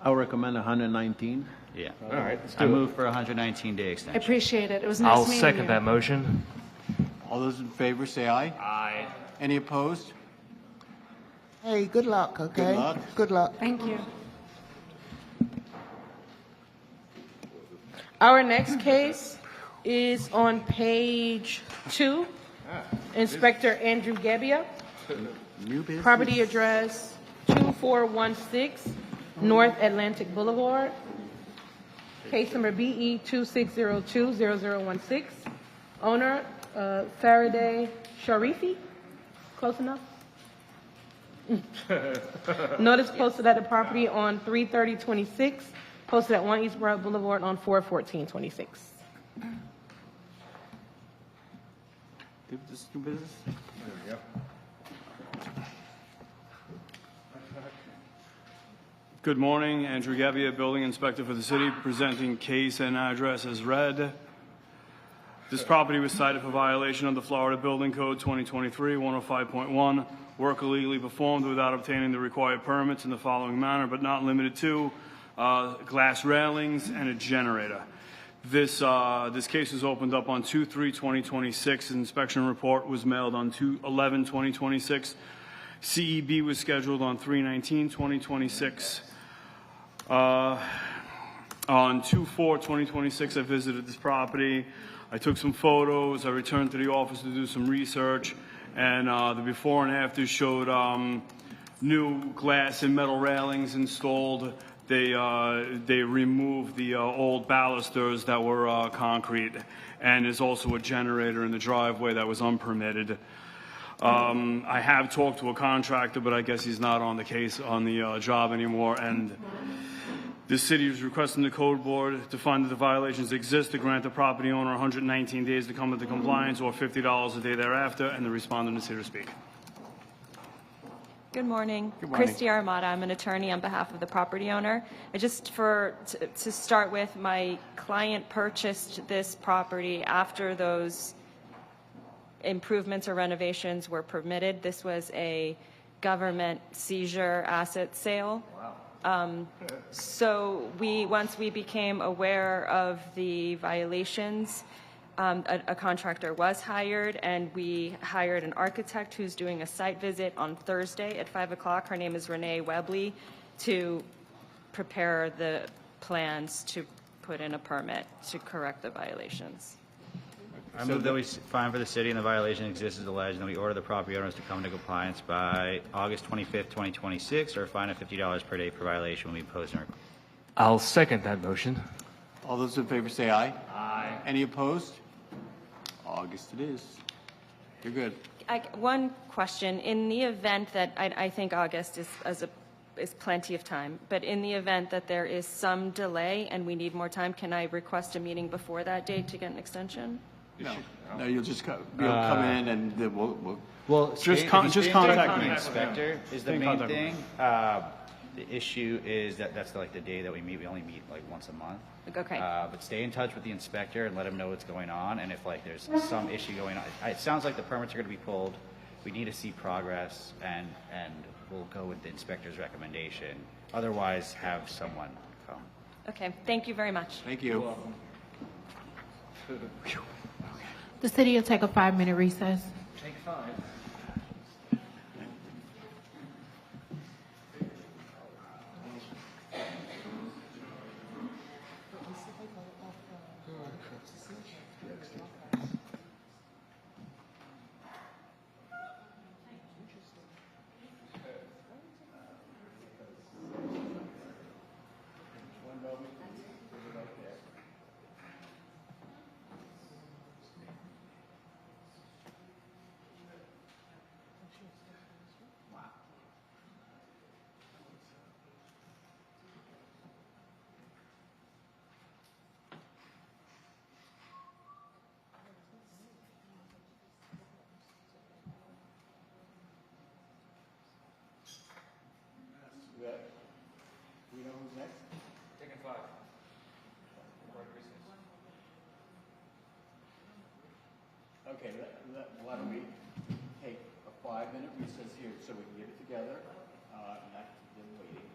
I would recommend 119. Yeah. All right, let's do I it. move for a 119-day I extension. appreciate it. It was nice I'll meeting you. second that motion. All those in favor say aye. Aye. Any opposed? Hey, good luck, okay? Good luck. Good luck. Thank you. Our next case is on page 2. Inspector Andrew Gebbia. New business. Property address 2416 North Atlantic Boulevard. Case number BE 26020016. Owner Faraday Sharifi. Close enough? Notice posted at the property on 3/30/26. Posted at 1 East Broad Boulevard on 4/14/26. This new business? Good morning, Andrew Gebbia, Building Inspector for the City, presenting case and address as read. This property was cited for violation of the Florida Building Code 2023-105.1, work illegally performed without obtaining the required permits in the following manner, but not limited to glass railings and a generator. This case was opened up on 2/3/2026. Inspection report was mailed on 2/11/2026. CEB was scheduled on 3/19/2026. On 2/4/2026, I visited this property. I took some photos. I returned to the office to do some research, and the before and after showed new glass and metal railings installed. They removed the old balusters that were concrete, and there's also a generator in the driveway that was unpermitted. I have talked to a contractor, but I guess he's not on the job anymore. And the city is requesting the code board to find that the violations exist, to grant the property owner 119 days to come into compliance, or $50 a day thereafter, and the respondent is here to speak. Good morning. Good morning. Christy Armada. I'm an attorney on behalf of the property owner. To start with, my client purchased this property after those improvements or renovations were permitted. This was a government seizure asset sale. So once we became aware of the violations, a contractor was hired, and we hired an architect who's doing a site visit on Thursday at 5 o'clock. Her name is Renee Webley, to prepare the plans to put in a permit to correct the violations. I move that we fine for the city and the violation exists as alleged, and that we order the property owners to come into compliance by August 25th, 2026, or a fine of $50 per day per violation will be imposed. I'll second that motion. All those in favor say aye. Aye. Any opposed? August it is. You're good. One question. In the event that, I think August is plenty of time, but in the event that there is some delay and we need more time, can I request a meeting before that date to get an extension? No, you'll just come in and then Well, Just contact me. The inspector is the main thing. The issue is that's like the day that we meet. We only meet like once a month. Okay. But stay in touch with the inspector and let him know what's going on. And if like there's some issue going on, it sounds like the permits are going to be pulled. We need to see progress, and we'll go with the inspector's recommendation. Otherwise, have someone come. Okay. Thank you very much. Thank you. The city will take a 5-minute recess. Take 5. We know who's next? Taking 5. Okay, why don't we take a 5-minute recess here so we can get it together, not them waiting.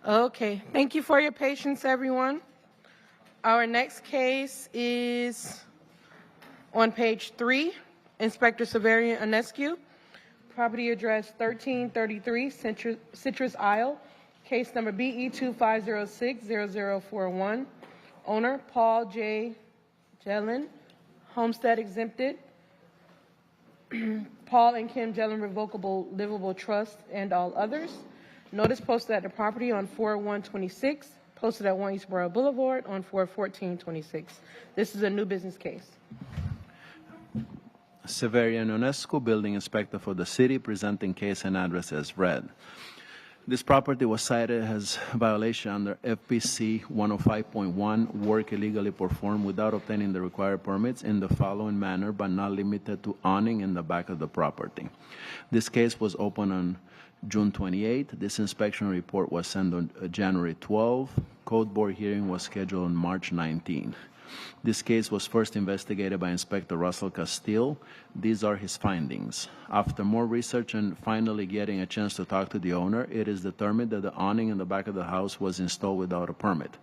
Okay, thank you for your patience, everyone. Our next case is on page 3, Inspector Severian Onescu, property address 1333 Citrus Isle, case number BE 2506-0041. Owner Paul J. Jellin, homestead exempted. Paul and Kim Jellin Revocable Livable Trust and all others. Notice posted at the property on 4/1/26, posted at 1 Eastboro Boulevard on 4/14/26. This is a new business case. Severian Onescu, building inspector for the city, presenting case and address as read. This property was cited as violation under FPC 105.1, work illegally performed without obtaining the required permits in the following manner, but not limited to awning in the back of the property. This case was opened on June 28. This inspection report was sent on January 12. Code board hearing was scheduled on March 19. This case was first investigated by Inspector Russell Castile. These are his findings. After more research and finally getting a chance to talk to the owner, it is determined that the awning in the back of the house was installed without a permit.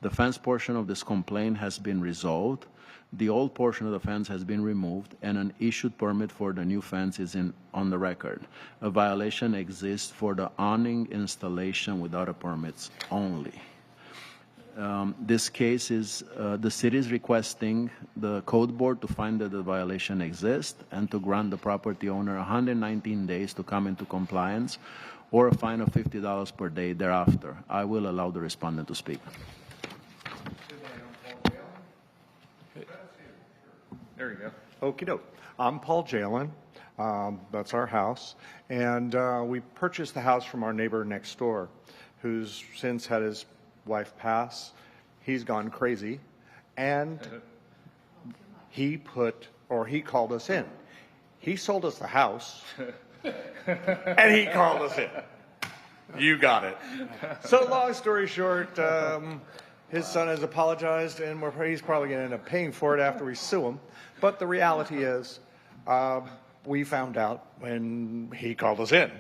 The fence portion of this complaint has been resolved. The old portion of the fence has been removed, and an issued permit for the new fence is on the record. A violation exists for the awning installation without a permit only. This case is, the city is requesting the code board to find that the violation exists and to grant the property owner 119 days to come into compliance or a fine of $50 per day thereafter. I will allow the respondent to speak. There you go. Okie doke. I'm Paul Jalen. That's our house. And we purchased the house from our neighbor next door, who's since had his wife pass. He's gone crazy. And he called us in. He sold us the house. And he called us in. You got it. So long story short, his son has apologized, and he's probably going to end up paying for it after we sue him. But the reality is, we found out when he called us in.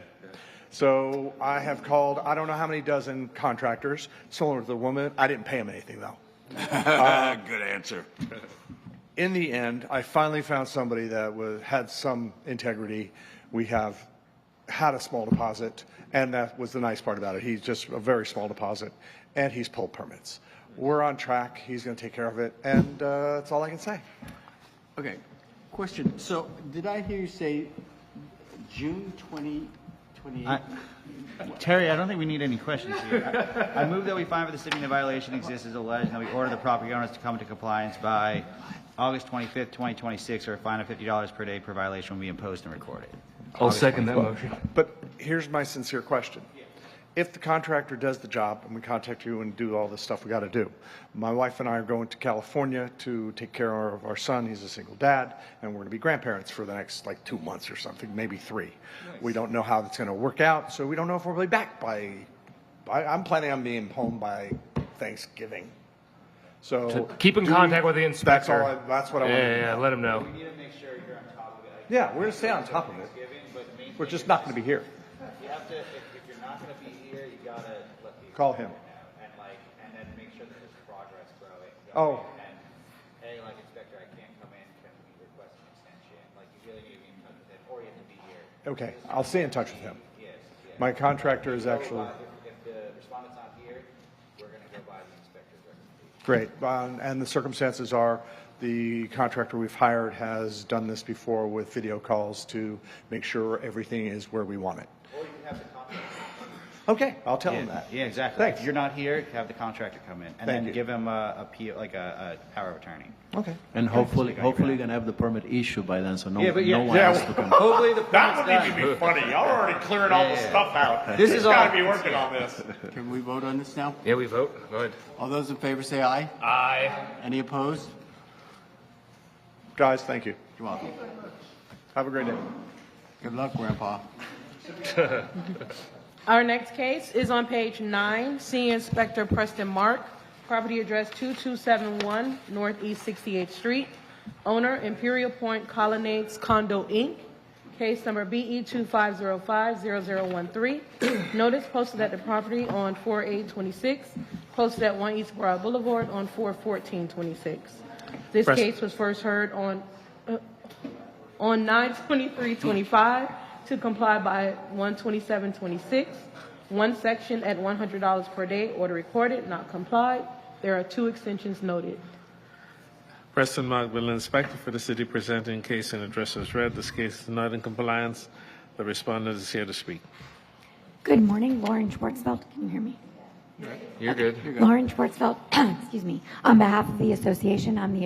So I have called, I don't know how many dozen contractors, sold with the woman. I didn't pay him anything, though. Good answer. In the end, I finally found somebody that had some integrity. We have had a small deposit, and that was the nice part about it. He's just a very small deposit, and he's pulled permits. We're on track. He's going to take care of it, and that's all I can say. Okay. Question. So did I hear you say June 2028? Terry, I don't think we need any questions here. I move that we find for the city the violation exists as alleged, and that we order the property owners to come into compliance by August 25th, 2026, or a fine of $50 per day per violation will be imposed and recorded. I'll second that motion. But here's my sincere question. If the contractor does the job and we contact you and do all this stuff we got to do, my wife and I are going to California to take care of our son. He's a single dad, and we're going to be grandparents for the next 2 months or something, maybe 3. Nice. We don't know how it's going to work out, so we don't know if we'll be back I'm planning on being home by Thanksgiving. So to keep in contact with the inspector. That's what I want to do. Yeah, let him know. We need to make sure you're on top of it. Yeah, we're going to stay on top of it. We're just not going to be here. You have to, if you're not going to be here, you got to let the Call him. know, and then make sure that there's progress growing. Oh. And, hey, Inspector, I can't come in. Can we request an extension? You really need to be in touch with him, or you have to be here. Okay, I'll stay in touch with him. Yes. My contractor is actually... If the respondent's not here, we're going to go by the inspector's recommendation. Great. And the circumstances are the contractor we've hired has done this before with video calls to make sure everything is where we want it. Or you can have the contractor. Okay, I'll tell him that. Yeah, exactly. Thanks. If you're not here, have the contractor come in, and Thank then you. give him a power of attorney. Okay. And hopefully you're going to have the permit issued by then, so no one yeah, has to come. Hopefully the that would even be funny. Y'all are already clearing all the stuff out. This is got all- to be working on this. Can we vote on this now? Yeah, we vote. Go ahead. All those in favor say aye. Aye. Any opposed? Guys, thank you. You're welcome. Have a great day. Good luck, Grandpa. Our next case is on page 9, Senior Inspector Preston Mark, property address 2271 Northeast 68th Street. Owner, Imperial Point Colonnades Condo, Inc. Case number BE 25050013. Notice posted at the property on 4/8/26, posted at 1 East Broad Boulevard on 4/14/26. This case was first heard on 9/23/25 to comply by 1/27/26. One section at $100 per day, order recorded, not complied. There are 2 extensions noted. Preston Mark, Building Inspector for the city, presenting case and address as read. This case is not in compliance. The respondent is here to speak. Good morning, Lauren Schwartzfeld. Can you hear me? You're good. Lauren Schwartzfeld, excuse me. On behalf of the association, I'm the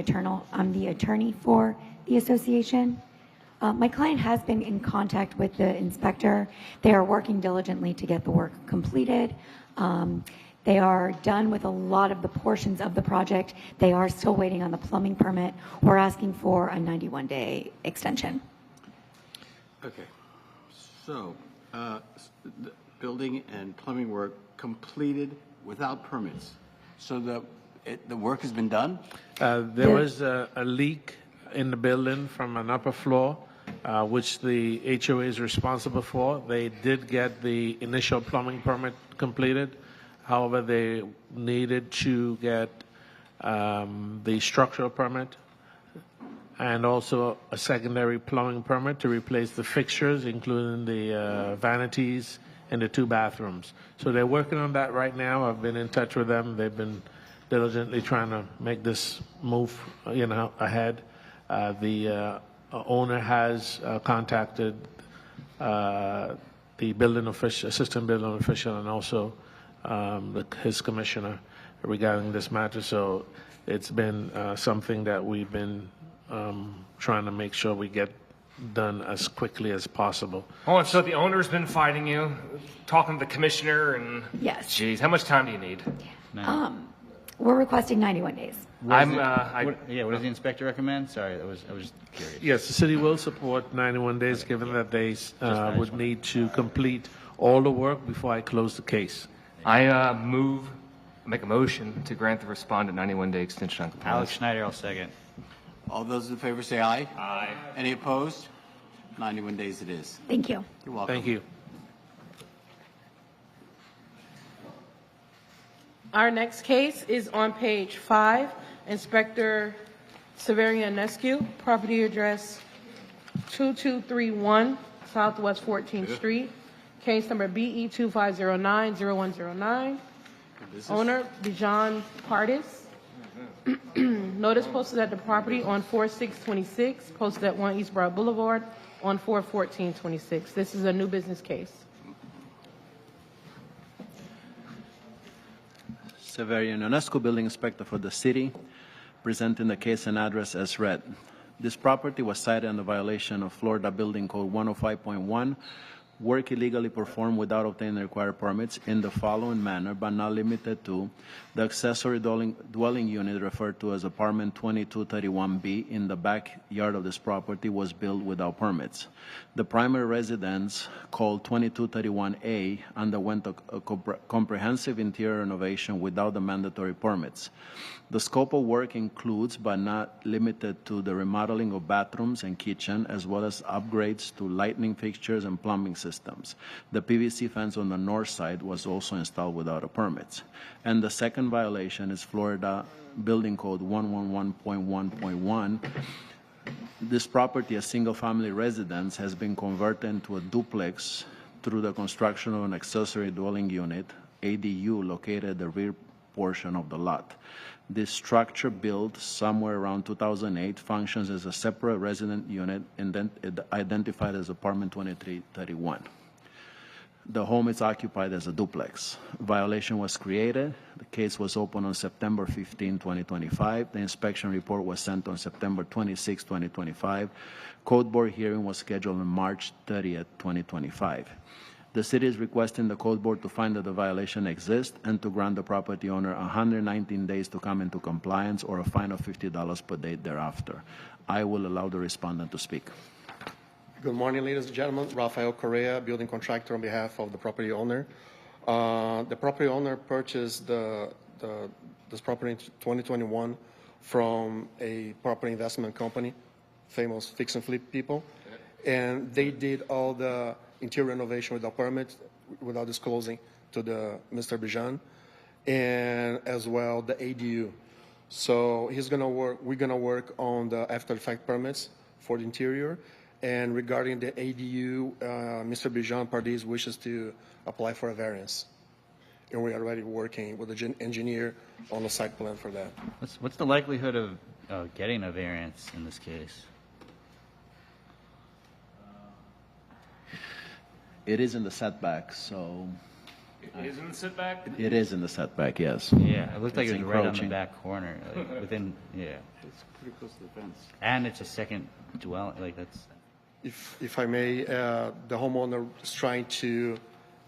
attorney for the association. My client has been in contact with the inspector. They are working diligently to get the work completed. They are done with a lot of the portions of the project. They are still waiting on the plumbing permit. We're asking for a 91-day extension. Okay. So, the building and plumbing work completed without permits. So the work has been done? There was a leak in the building from an upper floor, which the HOA is responsible for. They did get the initial plumbing permit completed. However, they needed to get the structural permit and also a secondary plumbing permit to replace the fixtures, including the vanities and the 2 bathrooms. So they're working on that right now. I've been in touch with them. They've been diligently trying to make this move, ahead. The owner has contacted the building official, assistant building official, and also his commissioner regarding this matter. So it's been something that we've been trying to make sure we get done as quickly as possible. Oh, and so the owner's been fighting you, talking to the commissioner, and yes. Geez, how much time do you need? We're requesting 91 days. What does the inspector recommend? Sorry, I was just curious. Yes, the city will support 91 days, given that they would need to complete all the work before I close the case. I make a motion to grant the respondent 91-day extension on compliance. Alex Schneider, I'll second. All those in favor say aye. Aye. Any opposed? 91 days it is. Thank you. You're welcome. Thank you. Our next case is on page 5. Inspector Severianescu, property address 2231 Southwest 14th Street. Case number BE 25090109. Owner Bijan Pardis. Notice posted at the property on 4/6/26, posted at 1 East Broad Boulevard on 4/14/26. This is a new business case. Severianescu, Building Inspector for the city, presenting the case and address as read. This property was cited under violation of Florida Building Code 105.1, work illegally performed without obtaining the required permits in the following manner, but not limited to: the accessory dwelling unit referred to as apartment 2231B in the backyard of this property was built without permits. The primary residence, called 2231A, underwent a comprehensive interior renovation without the mandatory permits. The scope of work includes, but not limited to, the remodeling of bathrooms and kitchen, as well as upgrades to lighting fixtures and plumbing systems. The PVC fence on the north side was also installed without a permit. And the second violation is Florida Building Code 111.1.1. This property, a single-family residence, has been converted into a duplex through the construction of an accessory dwelling unit, ADU, located at the rear portion of the lot. This structure, built somewhere around 2008, functions as a separate resident unit and then identified as apartment 2331. The home is occupied as a duplex. Violation was created. The case was opened on September 15, 2025. The inspection report was sent on September 26, 2025. Code board hearing was scheduled on March 30th, 2025. The city is requesting the code board to find that the violation exists and to grant the property owner 119 days to come into compliance or a fine of $50 per day thereafter. I will allow the respondent to speak. Good morning, ladies and gentlemen. Rafael Correa, building contractor on behalf of the property owner. The property owner purchased this property in 2021 from a property investment company, famous fix and flip people. and they did all the interior renovation without permit, without disclosing to the Mr. Bijan, and as well the ADU. So we're gonna work on the after effect permits for the interior. And regarding the ADU, Mr. Bijan Pardis wishes to apply for a variance. And we're already working with the engineer on the site plan for that. What's the likelihood of getting a variance in this case? It is in the setback, so. It is in the setback? It is in the setback, yes. Yeah, it looked like It's it was right on the encroaching. back corner, like within, yeah. It's pretty close to the fence. And it's a second dwelling, like that's, If I may, the homeowner is trying to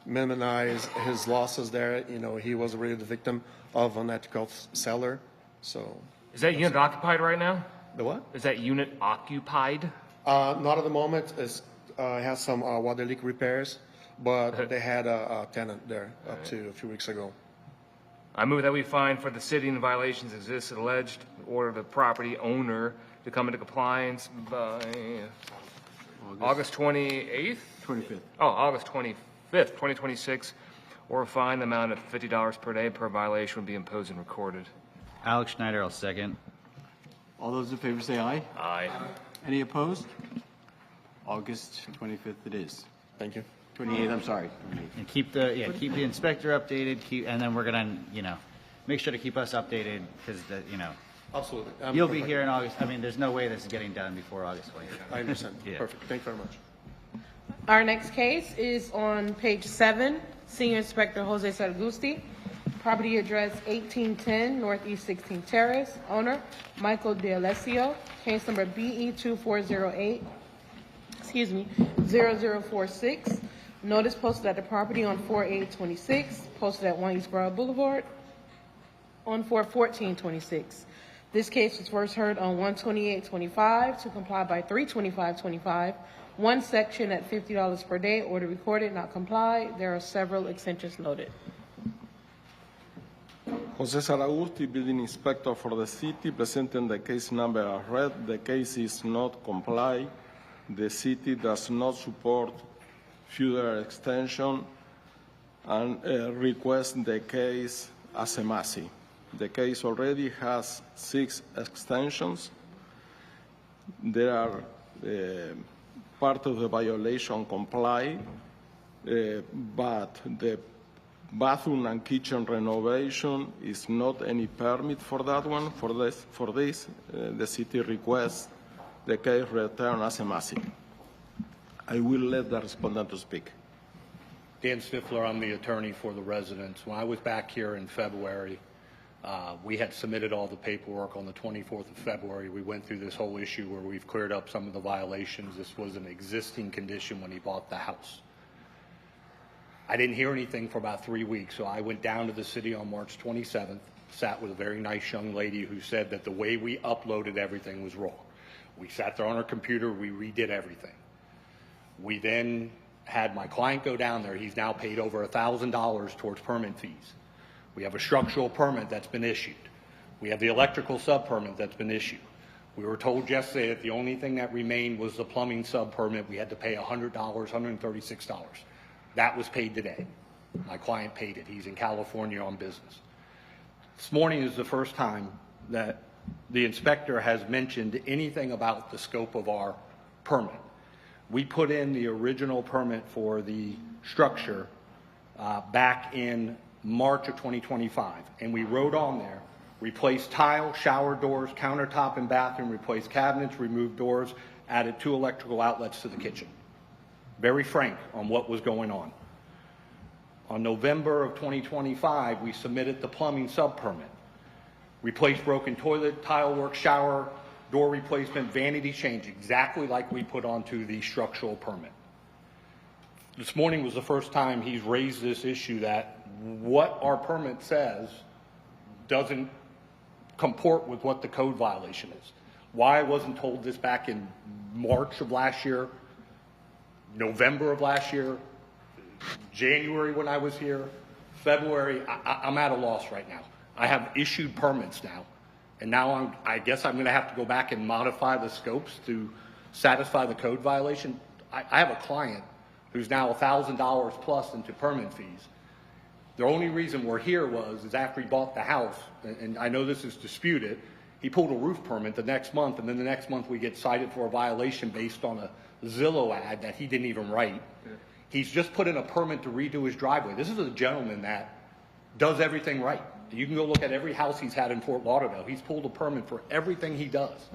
minimize his losses there. You know, he was really the victim of an unethical seller, so. Is that unit occupied right now? The what? Is that unit occupied? Not at the moment. It has some water leak repairs, but they had a tenant there up to a few weeks ago. I move that we find for the city and violations exist alleged, order the property owner to come into compliance by August 28th? 25th. Oh, August 25th, 2026, or a fine amount of $50 per day per violation would be imposed and recorded. Alex Schneider, I'll second. All those in favor say aye. Aye. Any opposed? August 25th it is. Thank you. 28th, I'm sorry. And keep the inspector updated, and then we're gonna, make sure to keep us updated, because Absolutely. you'll be here in August. I mean, there's no way this is getting done before August 20th. I understand. Yeah. Perfect. Thank you very much. Our next case is on page 7, Senior Inspector Jose Sargusti. Property address 1810 Northeast 16th Terrace. Owner Michael D'Alessio. Case number BE2408, 0046. Notice posted at the property on 4/8/26, posted at 1 East Broad Boulevard on 4/14/26. This case was first heard on 1/28/25 to comply by 3/25/25. One section at $50 per day, order recorded, not comply. There are several extensions noted. Jose Saragusti, building inspector for the city, presenting the case number as read. The case is not comply. The city does not support further extension and request the case as a MASI. The case already has 6 extensions. There are part of the violation comply, but the bathroom and kitchen renovation is not any permit for that one. For this, the city requests the case return as a MASI. I will let the respondent to speak. Dan Stifler, I'm the attorney for the residents. When I was back here in February, we had submitted all the paperwork on the 24th of February. We went through this whole issue where we've cleared up some of the violations. This was an existing condition when he bought the house. I didn't hear anything for about 3 weeks, so I went down to the city on March 27th, sat with a very nice young lady who said that the way we uploaded everything was wrong. We sat there on our computer, we redid everything. We then had my client go down there. He's now paid over $1,000 towards permit fees. We have a structural permit that's been issued. We have the electrical sub-permit that's been issued. We were told yesterday that the only thing that remained was the plumbing sub-permit. We had to pay $100, $136. That was paid today. My client paid it. He's in California on business. This morning is the first time that the inspector has mentioned anything about the scope of our permit. We put in the original permit for the structure back in March of 2025, and we wrote on there, replace tile, shower doors, countertop and bathroom, replace cabinets, remove doors, added 2 electrical outlets to the kitchen. Very frank on what was going on. On November of 2025, we submitted the plumbing sub-permit. Replaced broken toilet, tile work, shower, door replacement, vanity change, exactly like we put onto the structural permit. This morning was the first time he's raised this issue that what our permit says doesn't comport with what the code violation is. Why I wasn't told this back in March of last year, November of last year, January when I was here, February, I'm at a loss right now. I have issued permits now, and now I guess I'm going to have to go back and modify the scopes to satisfy the code violation. I have a client who's now $1,000 plus into permit fees. The only reason we're here is after he bought the house, and I know this is disputed, he pulled a roof permit the next month, and then the next month we get cited for a violation based on a Zillow ad that he didn't even write. Yeah. He's just put in a permit to redo his driveway. This is a gentleman that does everything right. You can go look at every house he's had in Fort Lauderdale. He's pulled a permit for everything he does.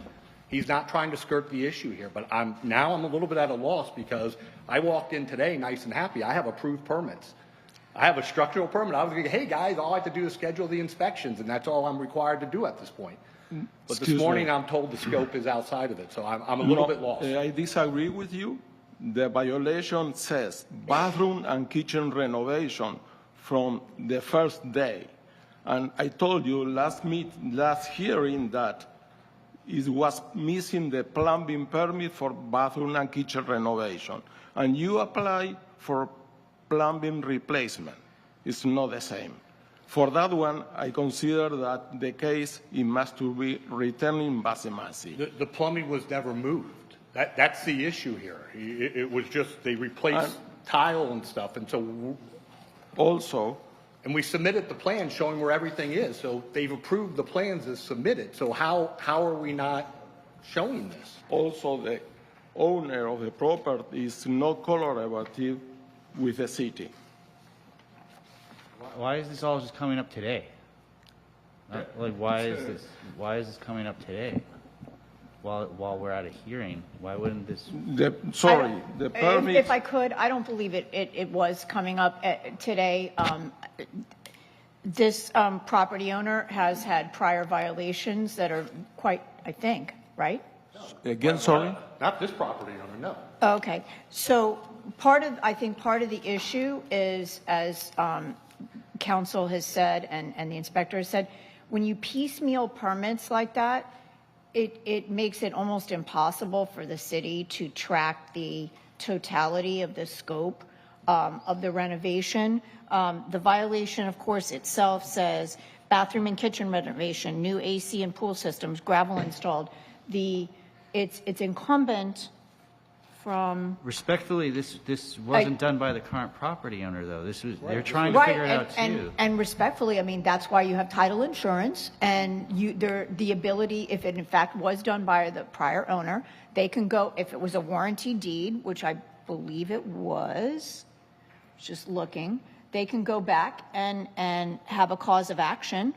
He's not trying to skirt the issue here, but I'm a little bit at a loss because I walked in today nice and happy. I have approved permits. I have a structural permit. I was like, hey guys, all I have to do is schedule the inspections, and that's all I'm required to do at this point. But this morning I'm told the scope is outside of it, so I'm a little bit lost. I disagree with you. The violation says bathroom and kitchen renovation from the first day. And I told you last hearing that it was missing the plumbing permit for bathroom and kitchen renovation. And you apply for plumbing replacement. It's not the same. For that one, I consider that the case it must to be returned in base-masi. The plumbing was never moved. That's the issue here. It was just they replaced tile and stuff, and so also. And we submitted the plan showing where everything is. So they've approved the plans as submitted. So how are we not showing this? Also, the owner of the property is not collaborative with the city. Why is this all just coming up today? Like, why is this coming up today? While we're at a hearing, why wouldn't this? The permit. If I could, I don't believe it was coming up today. This property owner has had prior violations that are quite, I think, right? Again, sorry? Not this property owner, no. Okay. So I think part of the issue is, as council has said and the inspector has said, when you piecemeal permits like that, it makes it almost impossible for the city to track the totality of the scope of the renovation. The violation, of course, itself says bathroom and kitchen renovation, new AC and pool systems, gravel installed. It's incumbent from. Respectfully, this wasn't done by the current property owner, though. They're trying to figure it out too. And respectfully, I mean, that's why you have title insurance, and the ability, if it in fact was done by the prior owner, they can go, if it was a warranty deed, which I believe it was, just looking, they can go back and have a cause of action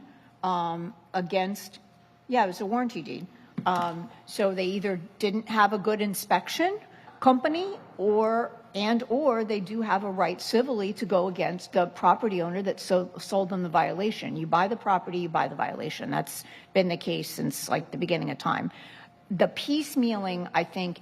against, it was a warranty deed. So they either didn't have a good inspection company or they do have a right civilly to go against the property owner that sold them the violation. You buy the property, you buy the violation. That's been the case since like the beginning of time. The piecemealing, I think,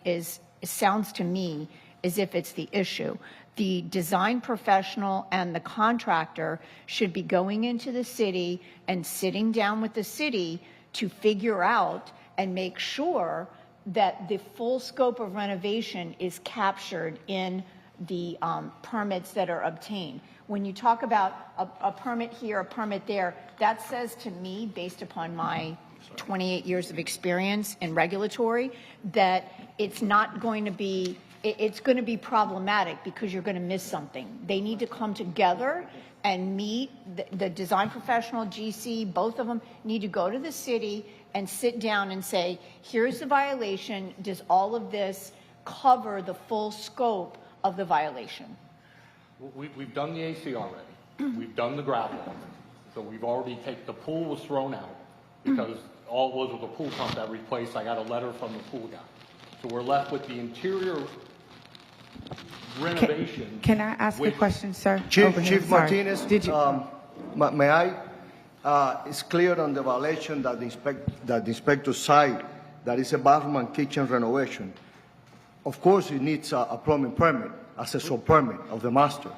sounds to me as if it's the issue. The design professional and the contractor should be going into the city and sitting down with the city to figure out and make sure that the full scope of renovation is captured in the permits that are obtained. When you talk about a permit here, a permit there, that says to me, based upon my 28 years of experience in regulatory, that it's not going to be, it's going to be problematic because you're going to miss something. They need to come together and meet, the design professional, GC, both of them need to go to the city and sit down and say, here's the violation. Does all of this cover the full scope of the violation? We've done the AC already. We've done the gravel. So we've already the pool was thrown out because all it was a pool pump that replaced. I got a letter from the pool guy. So we're left with the interior renovation. Can I ask a question, sir? Chief Martinez, may I? It's clear on the violation that the inspector cited that is a bathroom and kitchen renovation. Of course, it needs a plumbing permit, accessory permit of the master.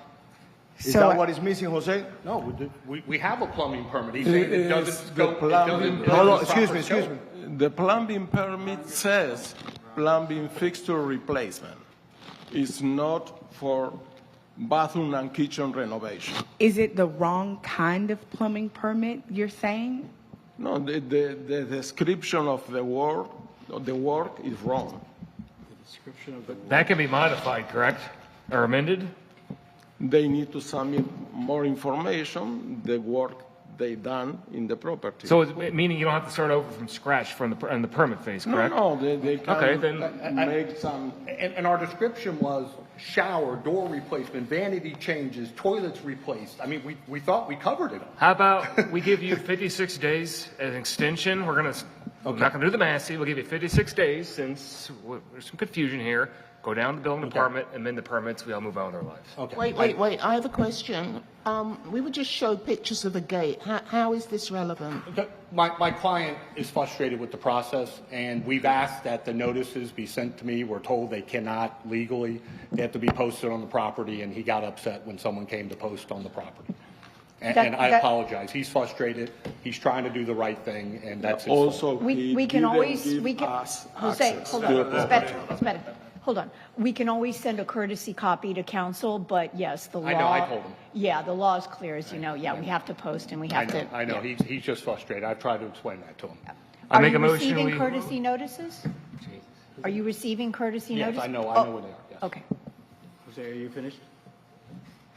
Is that what is missing, Jose? No, we have a plumbing permit. He's saying it doesn't go. Hold on, excuse me. The plumbing permit says plumbing fixture replacement. It's not for bathroom and kitchen renovation. Is it the wrong kind of plumbing permit you're saying? No, the description of the work is wrong. Description of the That can be modified, correct? Or amended? They need to submit more information, the work they done in the property. So meaning you don't have to start over from scratch from in the permit phase, correct? No, they can Okay, then make some. And our description was shower, door replacement, vanity changes, toilets replaced. I mean, we thought we covered it. How about we give you 56 days as an extension? We're not gonna do the massey. We'll give you 56 days since there's some confusion here. Go down to the building department, amend the permits. We all move on with our lives. Okay. Wait. I have a question. We would just show pictures of the gate. How is this relevant? My client is frustrated with the process, and we've asked that the notices be sent to me. We're told they cannot legally. They have to be posted on the property, and he got upset when someone came to post on the property. And I apologize. He's frustrated. He's trying to do the right thing, and that's his fault. We can always, Jose, hold on, it's better. Hold on. We can always send a courtesy copy to council, but yes, the law. I know, I told him. Yeah, the law is clear, as you know. Yeah, we have to post and we have to. I know. yeah. He's just frustrated. I've tried to explain that to him. I make Are a you motion. receiving courtesy notices? Are you receiving courtesy Yes, notices? I know where they are. Yes. Okay. Jose, are you finished?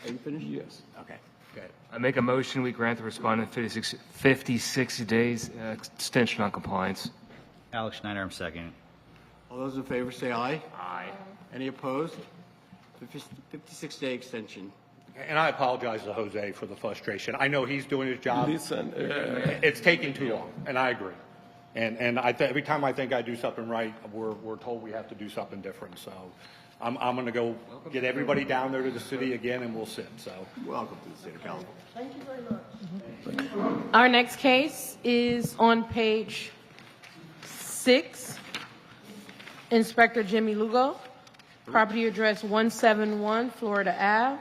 Are you finished? Yes. Okay. Good. I make a motion. We grant the respondent 56 days extension on compliance. Alex Schneider, I'm second. All those in favor say aye. Aye. Any opposed? 56-day extension. And I apologize to Jose for the frustration. I know he's doing his job. Listen, It's taking too long, and I agree. And every time I think I do something right, we're told we have to do something different. So I'm going to go get everybody down there to the city again, and we'll sit. So welcome to the state of California. Thank you very much. Our next case is on page 6. Inspector Jimmy Lugo, property address 171 Florida Ave,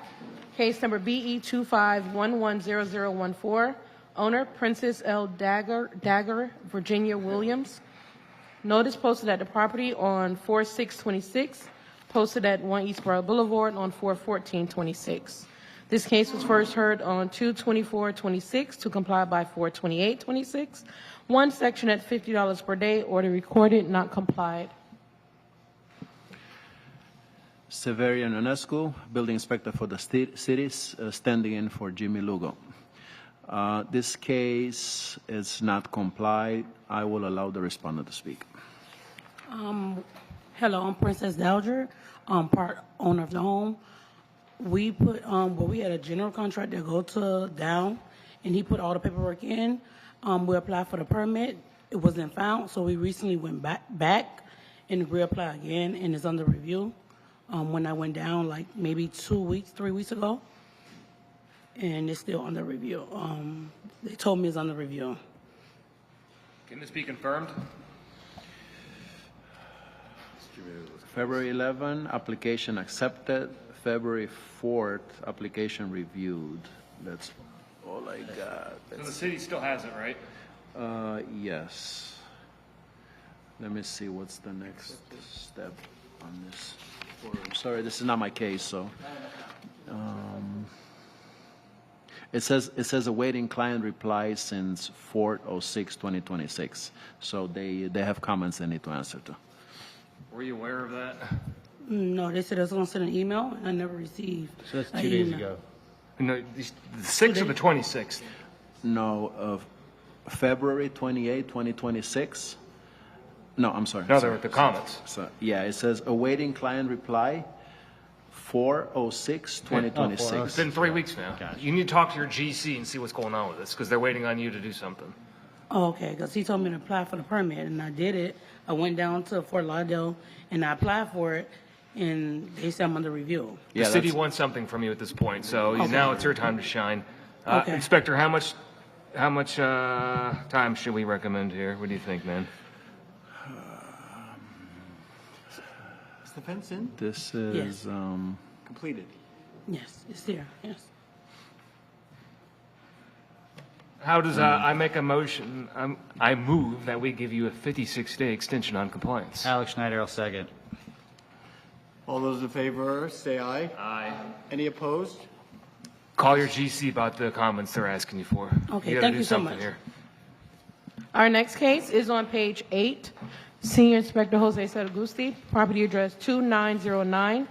case number BE 25110014, owner Princess L. Dagger, Virginia Williams. Notice posted at the property on 4/6/26, posted at 1 Eastboro Boulevard on 4/14/26. This case was first heard on 2/24/26 to comply by 4/28/26. One section at $50 per day, order recorded, not complied. Severian Ionescu, building inspector for the cities, standing in for Jimmy Lugo. This case is not complied. I will allow the respondent to speak. Hello, I'm Princess Dowger, part owner of the home. We put, we had a general contractor go to Down, and he put all the paperwork in. We applied for the permit. It wasn't found, so we recently went back and reapplied again, and it's under review. When I went down, like maybe 3 weeks ago, and it's still under review. They told me it's under review. Can this be confirmed? February 11, application accepted. February 4th, application reviewed. That's all I got. So the city still has it, right? Yes. Let me see what's the next step on this. Sorry, this is not my case, so. It says awaiting client reply since 4/06/2026. So they have comments they need to answer to. Were you aware of that? No, they said they was going to send an email, and I never received. So that's an 2 days email. ago. No, the 6th or the 26th? No, of February 28, 2026. No, I'm sorry. No, they were the comments. So, yeah, it says awaiting client reply 4/06/2026. It's been 3 weeks now. You need to talk to your GC and see what's going on with this, because they're waiting on you to do something. Oh, okay, because he told me to apply for the permit, and I did it. I went down to Fort Lauderdale, and I applied for it, and they said I'm under review. The city wants something from you at this point, so now it's your time to shine. Okay. Inspector, how much time should we recommend here? What do you think, man? Is the fence in? This is Completed. Yes, it's there, yes. How does I make a motion? I move that we give you a 56-day extension on compliance. Alex Schneider, I'll second. All those in favor say aye. Aye. Any opposed? Call your GC about the comments they're asking you for. Okay, gotta thank do you so something much. here. Our next case is on page 8. Senior Inspector Jose Saragusti, property address 2909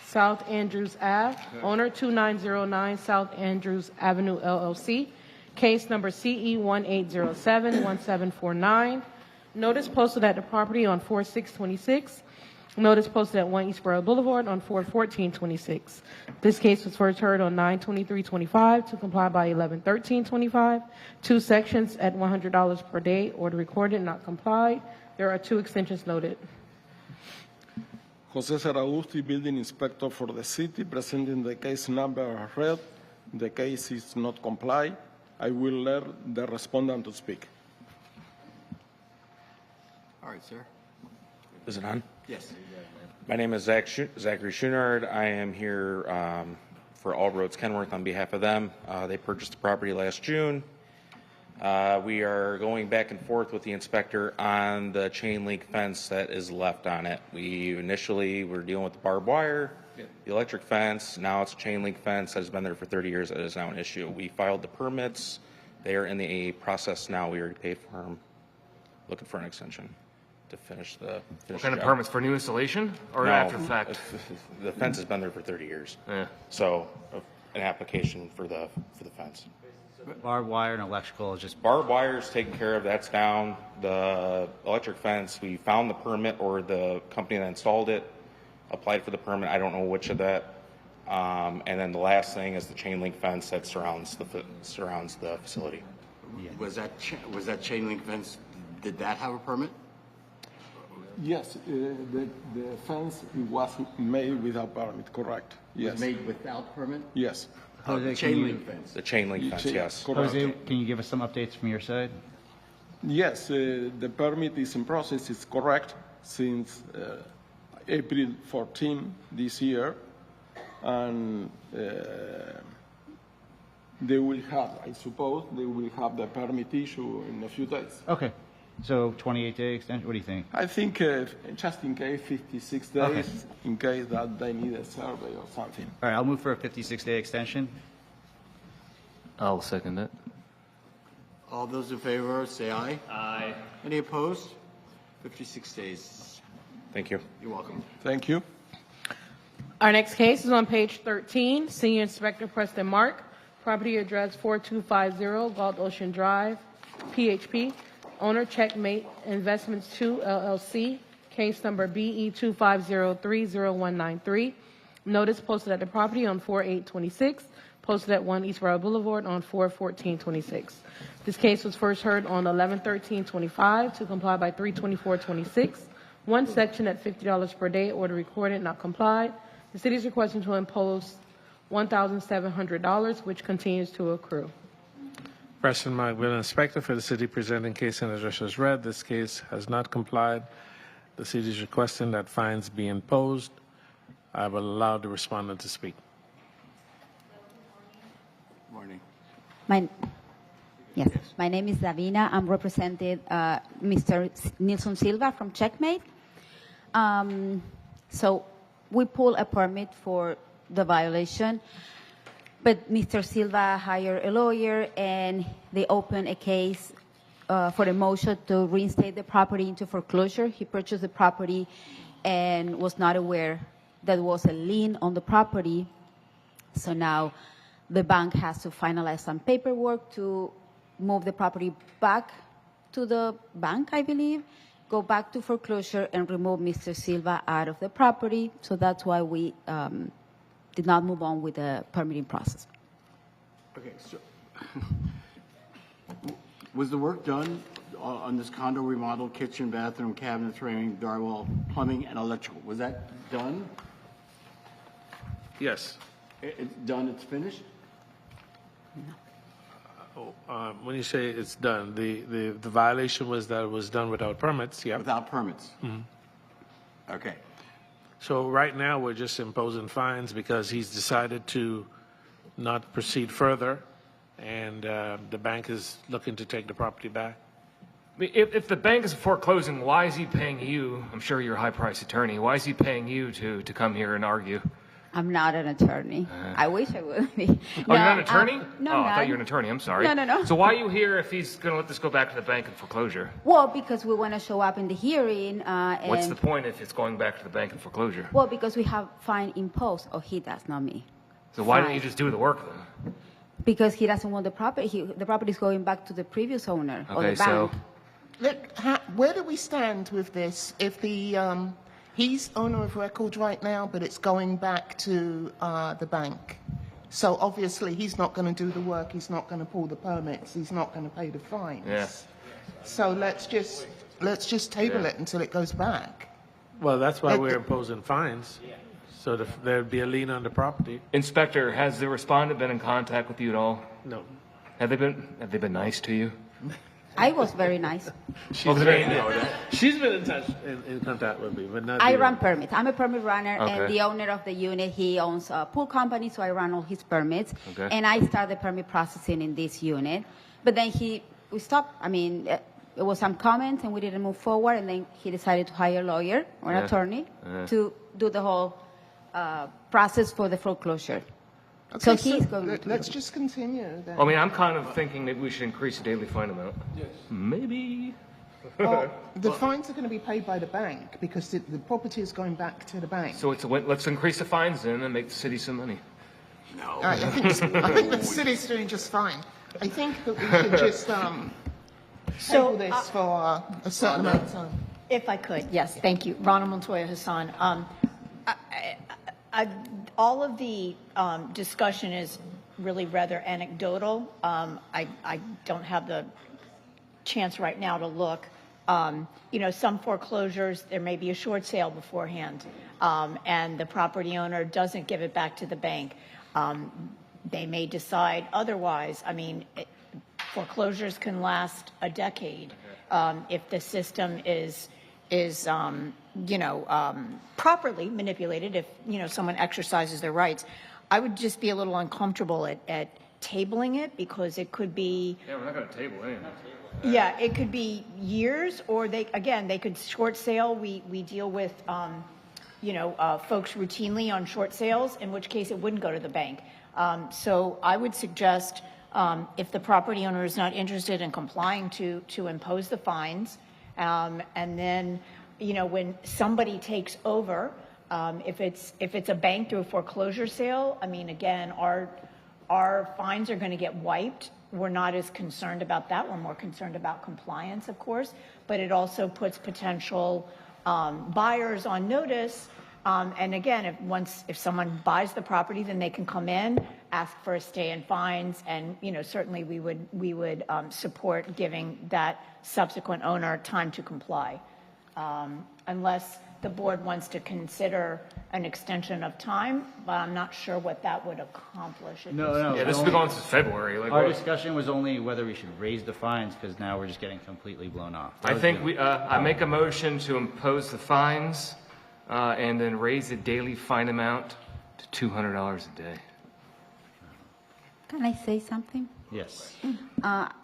South Andrews Ave, owner 2909 South Andrews Avenue LLC, case number CE 1807-1749. Notice posted at the property on 4/6/26. Notice posted at 1 Eastboro Boulevard on 4/14/26. This case was first heard on 9/23/25 to comply by 11/13/25. Two sections at $100 per day. Order recorded, not complied. There are two extensions noted. Jose Saragusti, building inspector for the city, presenting the case number read. The case is not complied. I will let the respondent to speak. All right, sir. Is it on? Yes. My name is Zachary Schunard. I am here for All Roads Kenworth on behalf of them. They purchased the property last June. We are going back and forth with the inspector on the chain link fence that is left on it. We initially were dealing with the barbed wire, the electric fence. Now it's a chain link fence that has been there for 30 years. That is now an issue. We filed the permits. They are in the process now. We already paid for them. Looking for an extension to finish the What kind of job. permits, for new installation or No, after the fact? The fence has been there for 30 years. Yeah. So an application for the fence. Barbed wire and electrical is just Barbed wire is taken care of. That's down. The electric fence, we found the permit, or the company that installed it applied for the permit. I don't know which of that. And then the last thing is the chain link fence that surrounds the facility. Was that chain link fence, did that have a permit? Yes, the fence was made without permit, correct? Was Yes. made without permit? Yes. The chain link fence. The chain link fence, yes. Correct. Jose, can you give us some updates from your side? Yes, the permit is in process, it's correct, since April 14 this year. And they will have, I suppose, they will have the permit issue in a few days. Okay. So 28-day extension, what do you think? I think just in case, 56 days, Okay. in case that they need a survey or something. All right, I'll move for a 56-day extension. I'll second that. All those in favor, say aye. Aye. Any opposed? 56 days. Thank you. You're welcome. Thank you. Our next case is on page 13. Senior Inspector Preston Mark, property address 4250 Gulf Ocean Drive, PHP. Owner Checkmate Investments 2 LLC, case number BE 25030193. Notice posted at the property on 4/8/26, posted at 1 East Royal Boulevard on 4/14/26. This case was first heard on 11/13/25 to comply by 3/24/26. One section at $50 per day, order recorded, not complied. The city is requesting to impose $1,700, which continues to accrue. Preston Mark, Building Inspector for the city, presenting case and address as read. This case has not complied. The city is requesting that fines be imposed. I will allow the respondent to speak. Morning. My name is Davina. I'm representing Mr. Nilson Silva from Checkmate. So we pull a permit for the violation, but Mr. Silva hired a lawyer and they opened a case for a motion to reinstate the property into foreclosure. He purchased the property and was not aware that there was a lien on the property. So now the bank has to finalize some paperwork to move the property back to the bank, I believe, go back to foreclosure and remove Mr. Silva out of the property. So that's why we did not move on with the permitting process. Okay, so was the work done on this condo remodel, kitchen, bathroom, cabinet, framing, drywall, plumbing, and electrical? Was that done? Yes. It's done, it's finished? When you say it's done, the violation was that it was done without permits, yeah. Without permits? Okay. So right now, we're just imposing fines because he's decided to not proceed further, and the bank is looking to take the property back. If the bank is foreclosing, why is he paying you? I'm sure you're a high-priced attorney. Why is he paying you to come here and argue? I'm not an attorney. I wish I would be. Oh, you're not an attorney? No, oh, I'm I not. thought you were an attorney. I'm sorry. No. So why are you here if he's going to let this go back to the bank in foreclosure? Well, because we want to show up in the hearing. What's and the point if it's going back to the bank in foreclosure? Well, because we have fine imposed. Oh, he does, not me. So why don't Fine. you just do the work then? Because he doesn't want the property. The property is going back to the previous owner or Okay, the bank. so Look, where do we stand with this? If the he's owner of record right now, but it's going back to the bank. So obviously he's not going to do the work. He's not going to pull the permits. He's not going to pay the fines. Yeah. So let's just table it until it goes back. Well, that's why we're imposing fines. So there'd be a lien on the property. Inspector, has the respondent been in contact with you at all? No. Have they been nice to you? I was very nice. She's been in touch, in contact with me, but not. I you. run permits. I'm a permit runner, Okay. and the owner of the unit, he owns a pool company, so I run all his permits. Okay. And I start the permit processing in this unit. But then we stopped. I mean, it was some comments, and we didn't move forward, and then he decided to hire a lawyer or an Yeah. attorney Yeah. to do the whole process for the foreclosure. Okay, so he's going to let's just continue then. I mean, I'm kind of thinking maybe we should increase the daily fine amount. Yes. Maybe. Well, the fines are going to be paid by the bank because the property is going back to the bank. So let's increase the fines then and make the city some money. No. I think the city's doing just fine. I think that we should just table this for a certain amount of time. If I could, yes, thank you. Ronald Montoya Hassan. All of the discussion is really rather anecdotal. I don't have the chance right now to look. Some foreclosures, there may be a short sale beforehand, and the property owner doesn't give it back to the bank. They may decide otherwise. I mean, foreclosures can last a decade if the system is properly manipulated, if, someone exercises their rights. I would just be a little uncomfortable at tabling it because it could be, Yeah, we're not going to table anything. yeah, it could be years, or they could short sale. We deal with, folks routinely on short sales, in which case it wouldn't go to the bank. So I would suggest, if the property owner is not interested in complying to impose the fines, and then, when somebody takes over, if it's a bank through a foreclosure sale, I mean, again, our fines are going to get wiped. We're not as concerned about that. We're more concerned about compliance, of course, but it also puts potential buyers on notice. And again, if someone buys the property, then they can come in, ask for a stay in fines, and certainly we would support giving that subsequent owner time to comply, unless the board wants to consider an extension of time, but I'm not sure what that would accomplish. No. Yeah, this has been going since February. Our discussion was only whether we should raise the fines because now we're just getting completely blown off. I think I make a motion to impose the fines and then raise the daily fine amount to $200 a day. Can I say something? Yes.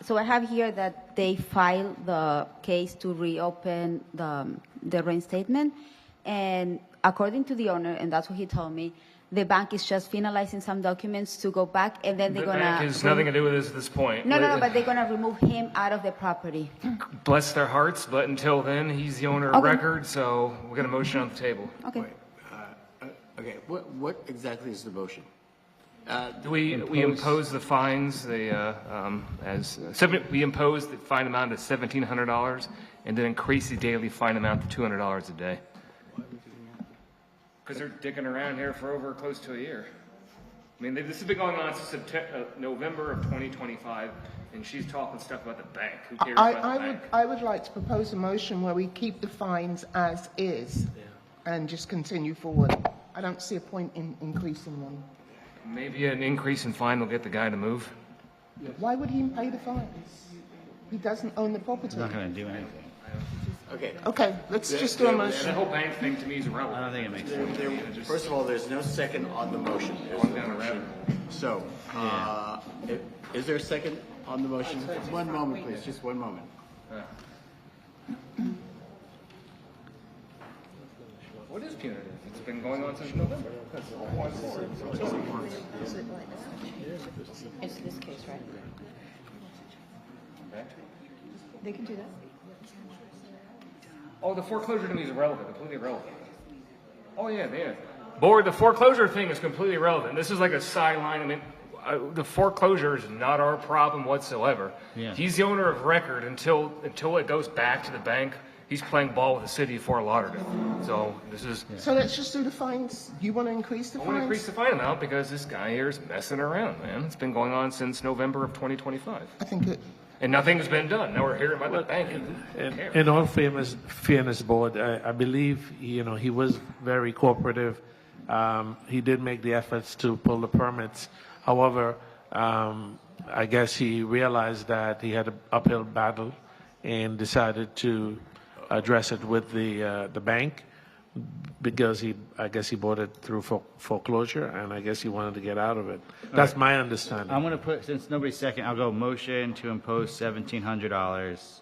So I have here that they filed the case to reopen the reinstatement, and according to the owner, and that's what he told me, the bank is just finalizing some documents to go back, and then they're The gonna. bank has nothing to do with this at this point. No, but they're gonna remove him out of the property. Bless their hearts, but until then, he's the owner of Okay. record, so we're going to motion on the table. Okay. Okay, what exactly is the motion? We impose the fines, we impose the fine amount of $1,700 and then increase the daily fine amount to $200 a day. Because they're dicking around here for over close to a year. I mean, this has been going on since November of 2025, and she's talking stuff about the bank. Who cares about the bank? I would like to propose a motion where we keep the fines as is and just continue forward. I don't see a point in increasing them. Maybe an increase in fine will get the guy to move. Why would he pay the fines? He doesn't own the property. He's not going to do anything. Okay, let's just do a motion. The whole bank thing to me is irrelevant. I don't think it makes sense. First of all, there's no second on the motion. So, is there a second on the motion? One moment, please, just one moment. What is punitive? It's been going on since November. It's this case, right? They can do that. Oh, the foreclosure to me is irrelevant, completely irrelevant. Oh, yeah, yeah. Board, the foreclosure thing is completely irrelevant. This is like a sideline. I mean, the foreclosure is not our problem whatsoever. Yeah. He's the owner of record until it goes back to the bank. He's playing ball with the city of Fort Lauderdale. So this is. So let's just do the fines. You want to increase the I fines? want to increase the fine amount because this guy here is messing around, man. It's been going on since November of 2025. I think it. And nothing's been done. Now we're hearing about the bank. In all fairness, board, I believe he was very cooperative. He did make the efforts to pull the permits. However, I guess he realized that he had an uphill battle and decided to address it with the bank because I guess he bought it through foreclosure, and I guess he wanted to get out of it. That's my understanding. I'm going to put, since nobody's second, I'll go motion to impose $1,700.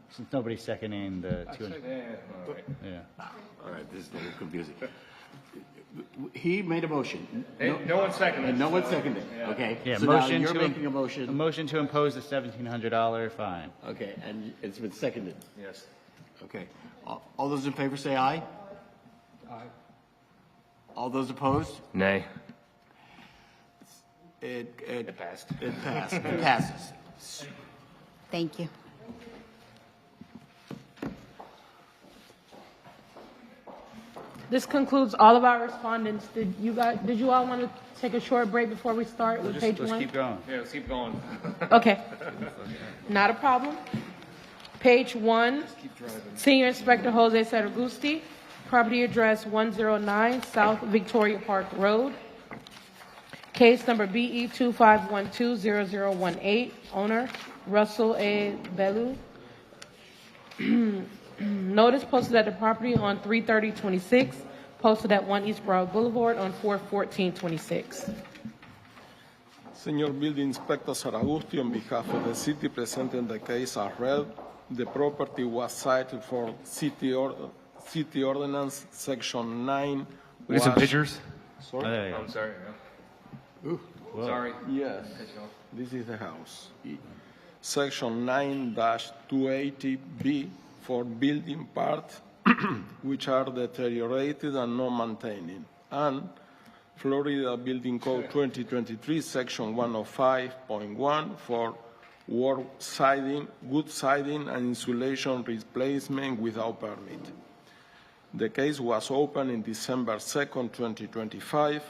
Since nobody's seconding the 200. Yeah. All right, this is a little confusing. He made a motion. No one seconded. And no one seconded. Yeah. Okay. Yeah, So now you're making a motion. A motion to impose the $1,700 fine. Okay, and it's been seconded. Yes. Okay. All those in favor say aye. Aye. All those opposed? Nay. It passed. It passed. It passes. Thank you. This concludes all of our respondents. Did you all want to take a short break before we start with page Let's one? keep going. Yeah, let's keep going. Okay. Not a problem. Page one, Senior Inspector Jose Saragusti, property address 109 South Victoria Park Road. Case number BE 25120018, owner Russell A. Bellu. Notice posted at the property on 3/30/26, posted at 1 East Broward Boulevard on 4/14/26. Senior Building Inspector Saragusti, on behalf of the city, presenting the case as read. The property was cited for city ordinance section 9. We get some pictures? Sorry? I'm sorry. Yeah. Ooh. Sorry. Yes. This is the house. Section 9-280B for building parts which are deteriorated and not maintaining, and Florida Building Code 2023, Section 105.1 for work siding, good siding and insulation replacement without permit. The case was opened in December 2nd, 2025.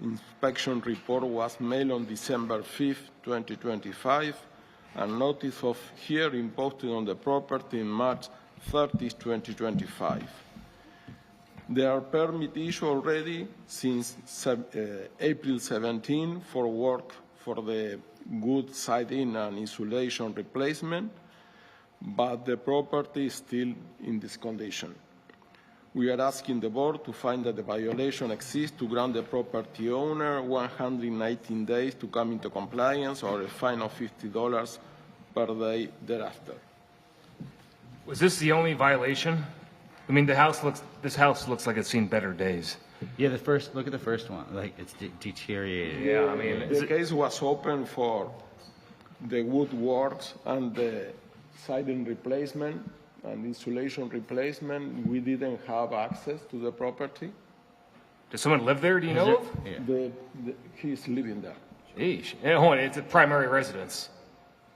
Inspection report was mailed on December 5th, 2025, and notice of hearing posted on the property in March 30th, 2025. There are permit issued already since April 17 for work for the good siding and insulation replacement, but the property is still in this condition. We are asking the board to find that the violation exists to grant the property owner 119 days to come into compliance or a fine of $50 per day thereafter. Was this the only violation? I mean, this house looks like it's seen better days. Yeah, look at the first one. Like, it's deteriorated. Yeah, I mean, the case was open for the woodworks and the siding replacement and insulation replacement. We didn't have access to the property. Does someone live there? Do you know of? Yeah. He's living there. Eesh. Yeah, it's a primary residence.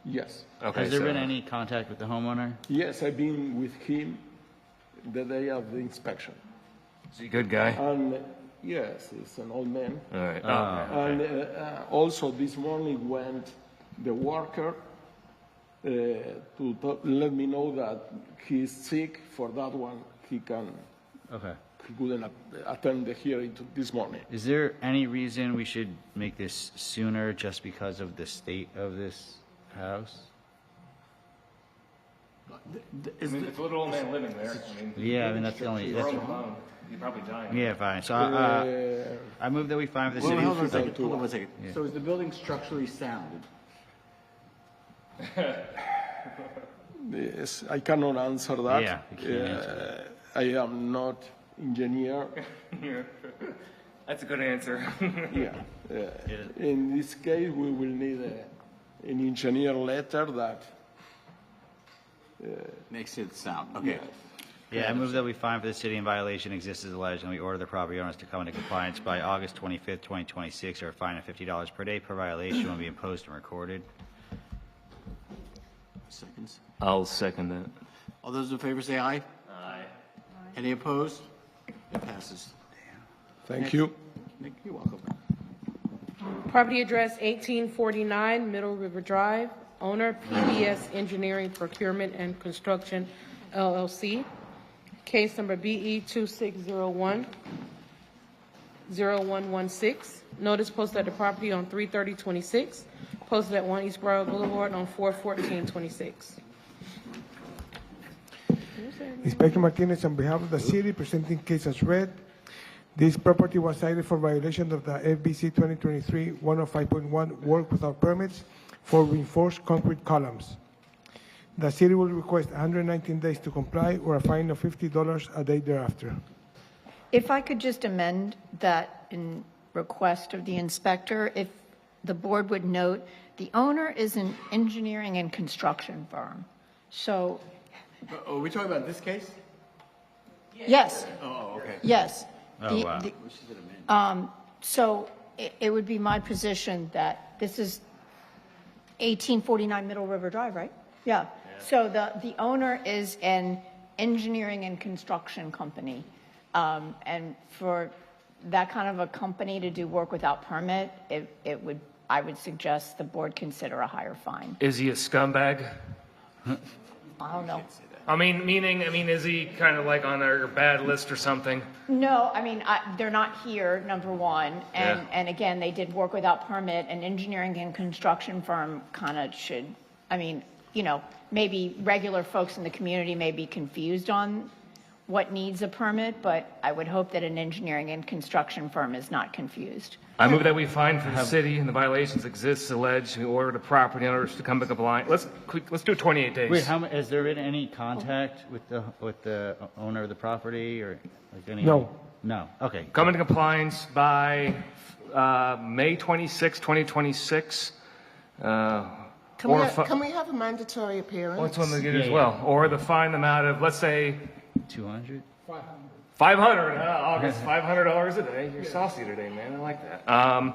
Yes. Okay. Has there been any contact with the homeowner? Yes, I've been with him the day of the inspection. Is he a good guy? And yes, he's an old man. All right. And also this morning went the worker to let me know that he's sick. For that one, he couldn't attend the hearing this morning. Is there any reason we should make this sooner just because of the state of this house? It's a little old man living there. I mean, Yeah, I mean, that's the only. He's probably dying. Yeah, fine. So I move that we find for the city. Hold on a second. Yeah. So is the building structurally sound? Yes, I cannot answer that. Yeah, you can't answer I am not engineer. That's a good answer. Yeah. In this case, we will need an engineer letter that Makes it sound, okay. Yeah, I move that we find for the city in violation exists as alleged, and we order the property owners to come into compliance by August 25th, 2026, or a fine of $50 per day per violation will be imposed and recorded. Seconds. I'll second that. All those in favor say aye. Aye. Any opposed? It passes. Thank you. Nick, you're welcome. Property address 1849 Middle River Drive, owner PBS Engineering Procurement and Construction LLC. Case number BE 2601-0116. Notice posted at the property on 3/30/26. Posted at 1 East Broward Boulevard on 4/14/26. Inspector Martinez, on behalf of the city, presenting case as read. This property was cited for violation of the FBC 2023-105.1 work without permits for reinforced concrete columns. The city will request 119 days to comply or a fine of $50 a day thereafter. If I could just amend that in request of the inspector, if the board would note, the owner is an engineering and construction firm. So, Are we talking about this case? yes, Oh, okay. yes. Oh, wow. So it would be my position that this is 1849 Middle River Drive, right? Yeah. So the owner is an engineering and construction company. And for that kind of a company to do work without permit, I would suggest the board consider a higher fine. Is he a scumbag? I don't know. Is he kind of like on their bad list or something? No, they're not here, number one. Yeah. And again, they did work without permit. An engineering and construction firm kind of should, maybe regular folks in the community may be confused on what needs a permit, but I would hope that an engineering and construction firm is not confused. I move that we find for the city and the violations exists alleged. We order the property owners to come to compliance. Let's do 28 days. Wait, has there been any contact with the owner of the property or like any? No. No. Okay. Come into compliance by May 26, 2026. Can we have a mandatory appearance? What's one they get as well? Or the fine amount of, let's say, 200. 500. August, $500 a day. You're saucy today, man. I like that.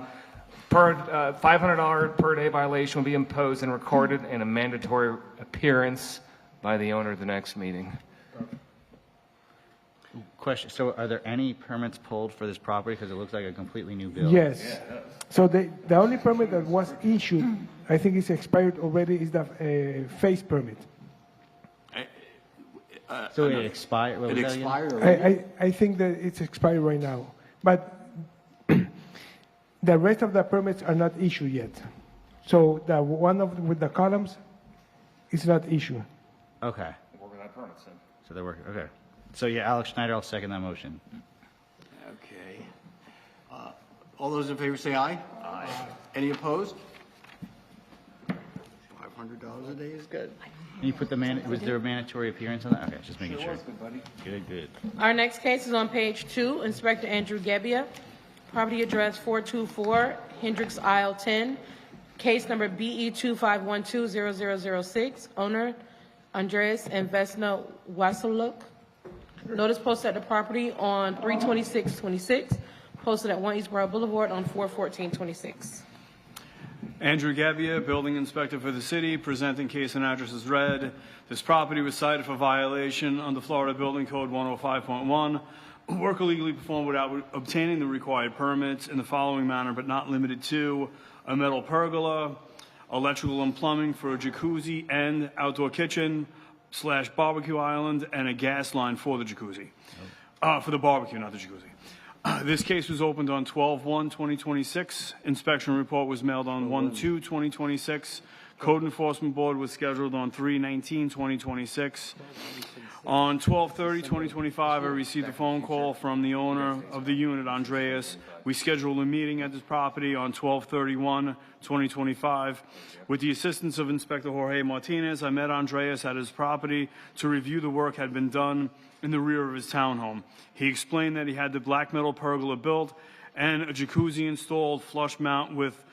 $500 per day violation will be imposed and recorded, and a mandatory appearance by the owner at the next meeting. Question. So, are there any permits pulled for this property? Because it looks like a completely new build. Yes. Yeah, it does. So the only permit that was issued, I think it's expired already, is the phase permit. So it expired? It expired already? I think that it's expired right now. But the rest of the permits are not issued yet. So the one with the columns is not issued. Okay. Working on permits then. So they're working. Okay. So yeah, Alex Schneider, I'll second that motion. Okay. All those in favor say aye. Aye. Any opposed? $500 a day is good. Can you put was there a mandatory appearance on that? Okay, just making sure. Good. Our next case is on page 2. Inspector Andrew Gebbia. Property address 424 Hendricks Isle 10. Case number BE 25120006. Owner Andreas and Vesna Wasiluk. Notice posted at the property on 3/26/26. Posted at 1 East Broward Boulevard on 4/14/26. Andrew Gabbia, building inspector for the city, presenting case and address as read. This property was cited for violation under Florida Building Code 105.1. Work illegally performed without obtaining the required permits in the following manner, but not limited to: a metal pergola, electrical and plumbing for a jacuzzi and outdoor kitchen / barbecue island, and a gas line for the jacuzzi. For the barbecue, not the jacuzzi. This case was opened on 12/1/2026. Inspection report was mailed on 1/2/2026. Code Enforcement Board was scheduled on 3/19/2026. On 12/30/2025, I received a phone call from the owner of the unit, Andreas. We scheduled a meeting at this property on 12/31/2025. With the assistance of Inspector Jorge Martinez, I met Andreas at his property to review the work had been done in the rear of his townhome. He explained that he had the black metal pergola built and a jacuzzi installed flush mount with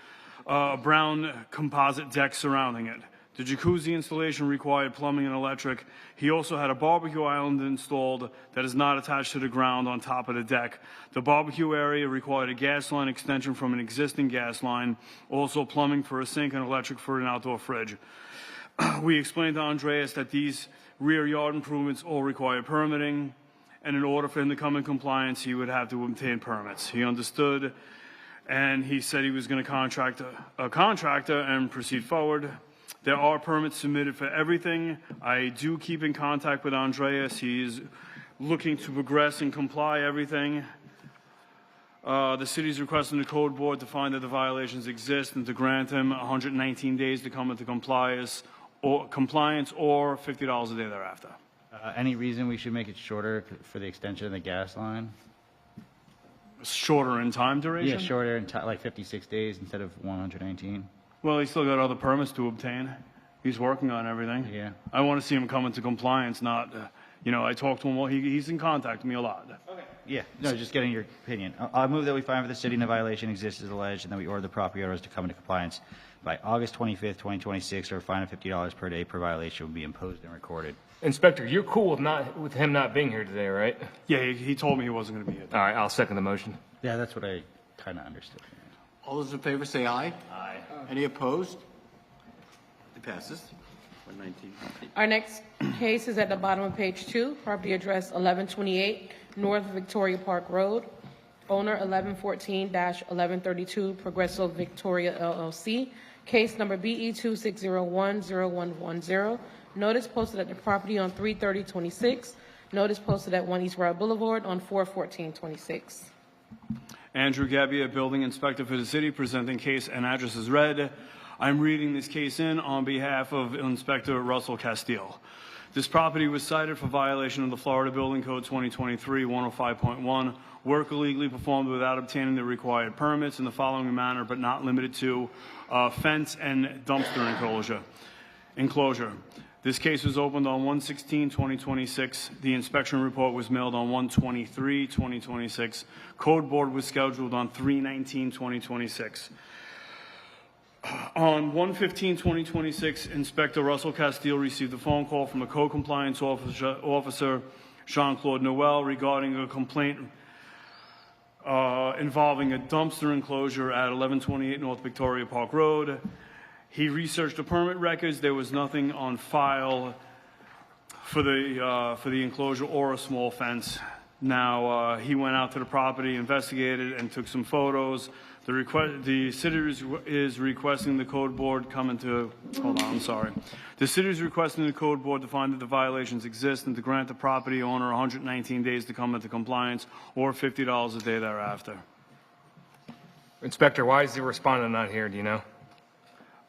a brown composite deck surrounding it. The jacuzzi installation required plumbing and electric. He also had a barbecue island installed that is not attached to the ground on top of the deck. The barbecue area required a gas line extension from an existing gas line, also plumbing for a sink and electric for an outdoor fridge. We explained to Andreas that these rear yard improvements all require permitting, and in order for him to come in compliance, he would have to obtain permits. He understood, and he said he was going to contract a contractor and proceed forward. There are permits submitted for everything. I do keep in contact with Andreas. He's looking to progress and comply everything. The city's requesting the code board to find that the violations exist and to grant him 119 days to come into compliance or $50 a day thereafter. Any reason we should make it shorter for the extension of the gas line? Shorter in time duration? Yeah, shorter in like 56 days instead of 119. Well, he's still got other permits to obtain. He's working on everything. Yeah. I want to see him come into compliance, not, I talked to him, well, he's in contact with me a lot. Okay. Yeah, no, just getting your opinion. I move that we find for the city and the violation exists as alleged, and that we order the property owners to come into compliance by August 25th, 2026, or a fine of $50 per day per violation will be imposed and recorded. Inspector, you're cool with him not being here today, right? Yeah, he told me he wasn't going to be here. All right, I'll second the motion. Yeah, that's what I kind of understood. All those in favor say aye. Aye. Any opposed? It passes. 119. Our next case is at the bottom of page 2, property address 1128 North Victoria Park Road. Owner 1114-1132 Progresso Victoria LLC. Case number BE 26010110. Notice posted at the property on 3/30/26. Notice posted at 1 East Road Boulevard on 4/14/26. Andrew Gabbia, Building Inspector for the City, presenting case and address as read. I'm reading this case in on behalf of Inspector Russell Castile. This property was cited for violation of the Florida Building Code 2023-105.1, work illegally performed without obtaining the required permits in the following manner, but not limited to fence and dumpster enclosure. This case was opened on 1/16/2026. The inspection report was mailed on 1/23/2026. Code board was scheduled on 3/19/2026. On 1/15/2026, Inspector Russell Castile received a phone call from the Code Compliance Officer Jean-Claude Noel regarding a complaint involving a dumpster enclosure at 1128 North Victoria Park Road. He researched the permit records. There was nothing on file for the enclosure or a small fence. Now, he went out to the property, investigated, and took some photos. The city is requesting the code board come into, hold on, I'm sorry. The city is requesting the code board to find that the violations exist and to grant the property owner 119 days to come into compliance or $50 a day thereafter. Inspector, why is the respondent not here? Do you know?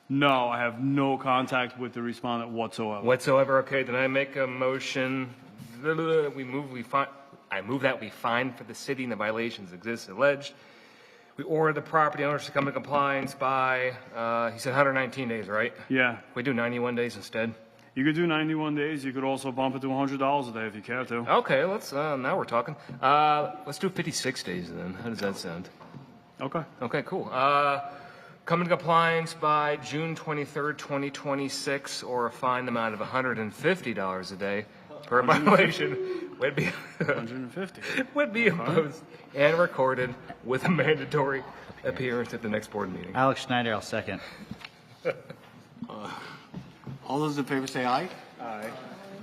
No, I have no contact with the respondent whatsoever. Whatsoever. Okay, then I make a motion. I move that we find for the city and the violations exist alleged. We order the property owners to come into compliance by, he said 119 days, right? Yeah. We do 91 days instead. You could do 91 days. You could also bump it to $100 a day if you care to. Okay, let's, now we're talking. Let's do 56 days then. How does that sound? Okay. Okay, cool. Come into compliance by June 23rd, 2026, or a fine amount of $150 a day per violation would be 150 would be imposed and recorded with a mandatory appearance at the next board meeting. Alex Schneider, I'll second. All those in favor say aye. Aye.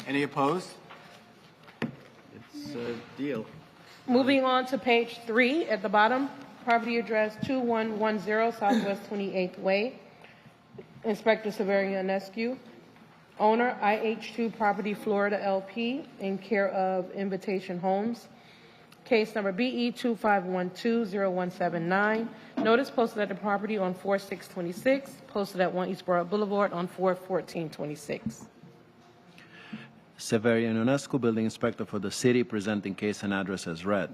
Any opposed? It's a deal. Moving on to page 3 at the bottom, property address 2110 Southwest 28th Way. Inspector Severian Enescu. Owner IH2 Property Florida LP in care of Invitation Homes. Case number BE 25120179. Notice posted at the property on 4626, posted at 1 Eastboro Boulevard on 41426. Severian Ionescu, Building Inspector for the City, presenting case and address as read.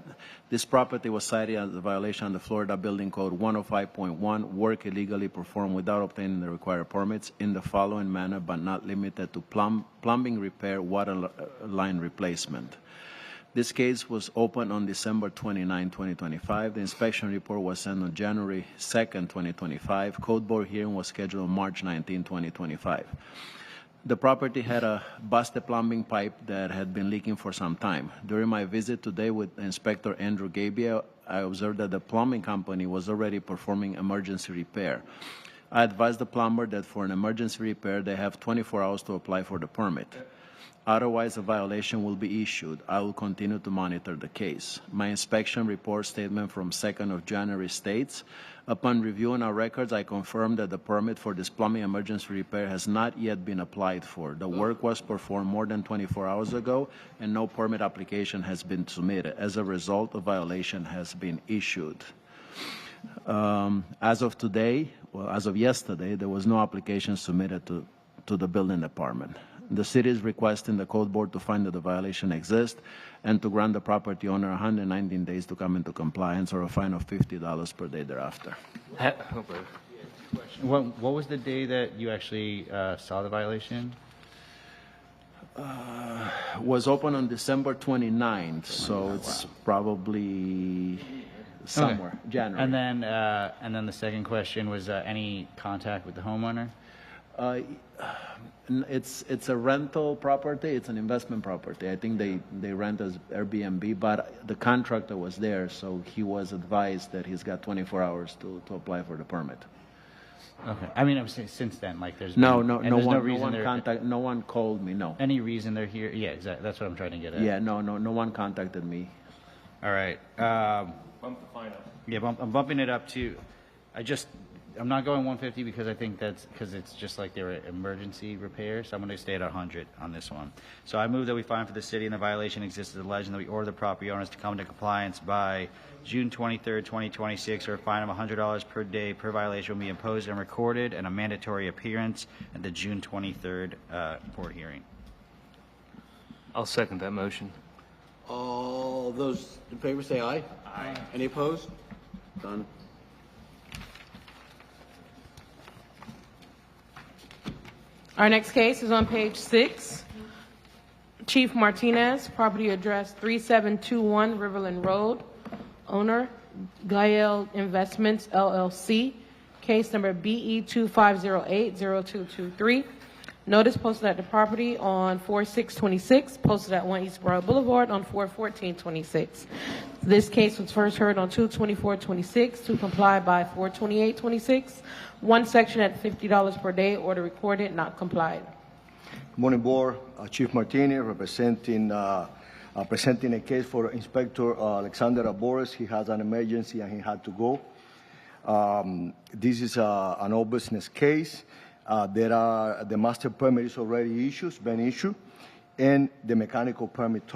This property was cited as a violation of the Florida Building Code 105.1, work illegally performed without obtaining the required permits in the following manner, but not limited to plumbing repair, water line replacement. This case was opened on December 29, 2025. The inspection report was sent on January 2nd, 2025. Code board hearing was scheduled on March 19, 2025. The property had a busted plumbing pipe that had been leaking for some time. During my visit today with Inspector Andrew Gabia, I observed that the plumbing company was already performing emergency repair. I advised the plumber that for an emergency repair, they have 24 hours to apply for the permit. Otherwise, a violation will be issued. I will continue to monitor the case. My inspection report statement from 2nd of January states, upon reviewing our records, I confirm that the permit for this plumbing emergency repair has not yet been applied for. The work was performed more than 24 hours ago, and no permit application has been submitted. As a result, a violation has been issued. As of today, well, as of yesterday, there was no application submitted to the building department. The city is requesting the code board to find that the violation exists and to grant the property owner 119 days to come into compliance or a fine of $50 per day thereafter. What was the day that you actually saw the violation? Was open on December 29th, so it's probably somewhere, January. And then the second question was any contact with the homeowner? It's a rental property. It's an investment property. I think they rent as Airbnb, but the contractor was there, so he was advised that he's got 24 hours to apply for the permit. Okay. I mean, I'm saying since then, like there's no one called me. No. Any reason they're here? Yeah, exactly. That's what I'm trying to get at. Yeah, no one contacted me. All right. Bump the fine up. Yeah, I'm bumping it up to. I'm not going 150 because I think that's because it's just like they were emergency repairs. So I'm going to stay at 100 on this one. So I move that we fine for the city and the violation exists as alleged, and that we order the property owners to come into compliance by June 23rd, 2026, or a fine of $100 per day per violation will be imposed and recorded, and a mandatory appearance at the June 23rd board hearing. I'll second that motion. All those in favor say aye. Aye. Any opposed? Done. Our next case is on page 6. Chief Martinez, property address 3721 Riverland Road. Owner, Gael Investments, LLC. Case number BE 25080223. Notice posted at the property on 4626, posted at 1 Eastboro Boulevard on 41426. This case was first heard on 2/24/26 to comply by 4/28/26. One section at $50 per day, order recorded, not complied. Good morning, Board. Chief Martinez presenting a case for Inspector Alexander Abores. He has an emergency and he had to go. This is an old business case. The master permit is already been issued, and the mechanical permit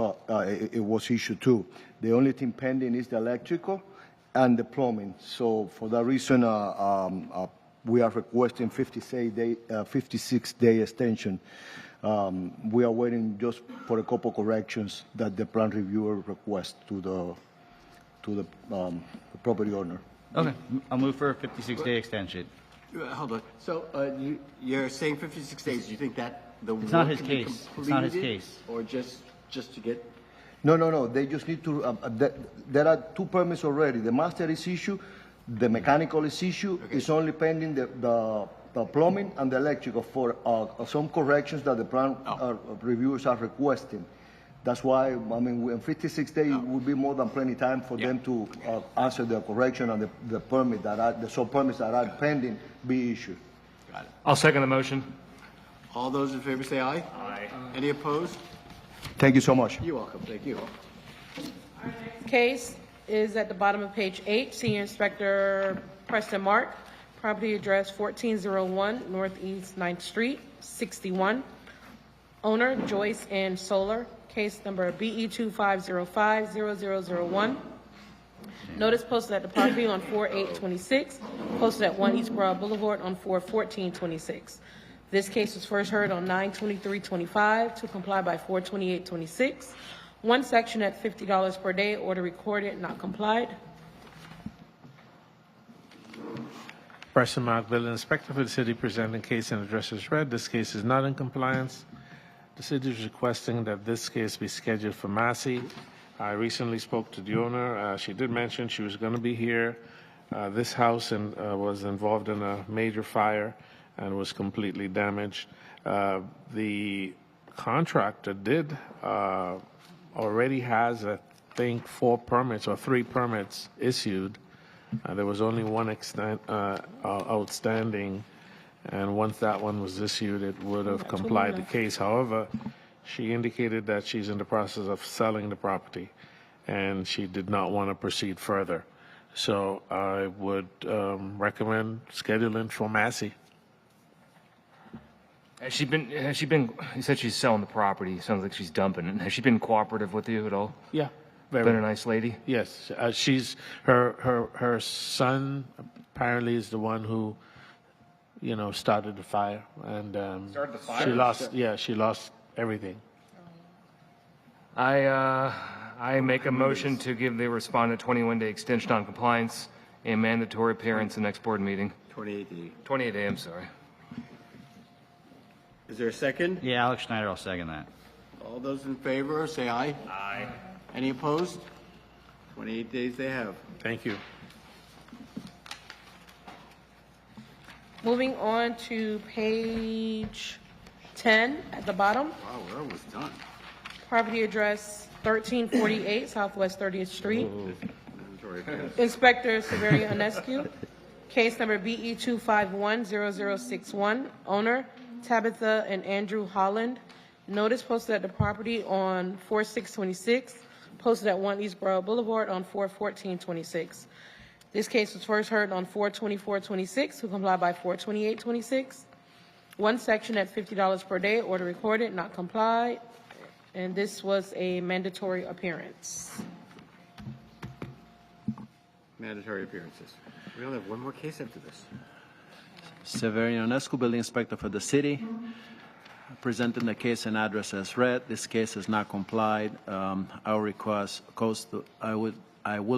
it was issued too. The only thing pending is the electrical and the plumbing. So for that reason, we are requesting 56-day extension. We are waiting just for a couple corrections that the plan reviewer requests to the property owner. Okay, I'll move for a 56-day extension. Hold on. So you're saying 56 days. Do you think that it's not his case? It's not his case. Or just to get? No. They just need to. There are two permits already. The master is issued. The mechanical is issued. Okay. It's only pending the plumbing and the electrical for some corrections that the plan reviewers are requesting. That's why, I mean, in 56 days would be more than plenty time for them to answer the correction and the permit the sub permits that are pending be issued. Got it. I'll second the motion. All those in favor say aye. Aye. Any opposed? Thank you so much. You're welcome. Thank you. Our next case is at the bottom of page 8. Senior Inspector Preston Mark, property address 1401 Northeast 9th Street, 61. Owner, Joyce and Solar, case number BE 25050001. Notice posted at the property on 4/8/26, posted at 1 East Broad Boulevard on 4/14/26. This case was first heard on 9/23/25 to comply by 4/28/26. One section at $50 per day, order recorded, not complied. Person marked Building Inspector for the city presenting case and address is read. This case is not in compliance. The city is requesting that this case be scheduled for Massey. I recently spoke to the owner. She did mention she was going to be here. This house was involved in a major fire and was completely damaged. The contractor did already has, I think, 4 permits or 3 permits issued. There was only one outstanding, and once that one was issued, it would have complied the case. However, she indicated that she's in the process of selling the property, and she did not want to proceed further. So I would recommend scheduling for Massey. Has she been, you said she's selling the property. Sounds like she's dumping it. Has she been cooperative with you at all? Yeah. Been a nice lady? Yes. She's, her son apparently is the one who, started the fire. And Started the fire? she lost everything. I make a motion to give the respondent 21-day extension on compliance and mandatory appearance in the next board meeting. 28D. 28A, I'm sorry. Is there a second? Yeah, Alex Schneider, I'll second that. All those in favor, say aye. Aye. Any opposed? 28 days they have. Thank you. Moving on to page 10 at the bottom. Wow, we're almost done. Property address 1348 Southwest 30th Street. Mandatory appearance. Inspector Severia Onescu. Case number BE 2510061. Owner Tabitha and Andrew Holland. Notice posted at the property on 4/6/26. Posted at 1 East Broad Boulevard on 4/14/26. This case was first heard on 4/24/26 to comply by 4/28/26. One section at $50 per day, order recorded, not complied. And this was a mandatory appearance. Mandatory appearances. We only have one more case after this. Severino Onescu, Building Inspector for the city, presenting the case and address as read. This case has not complied. I will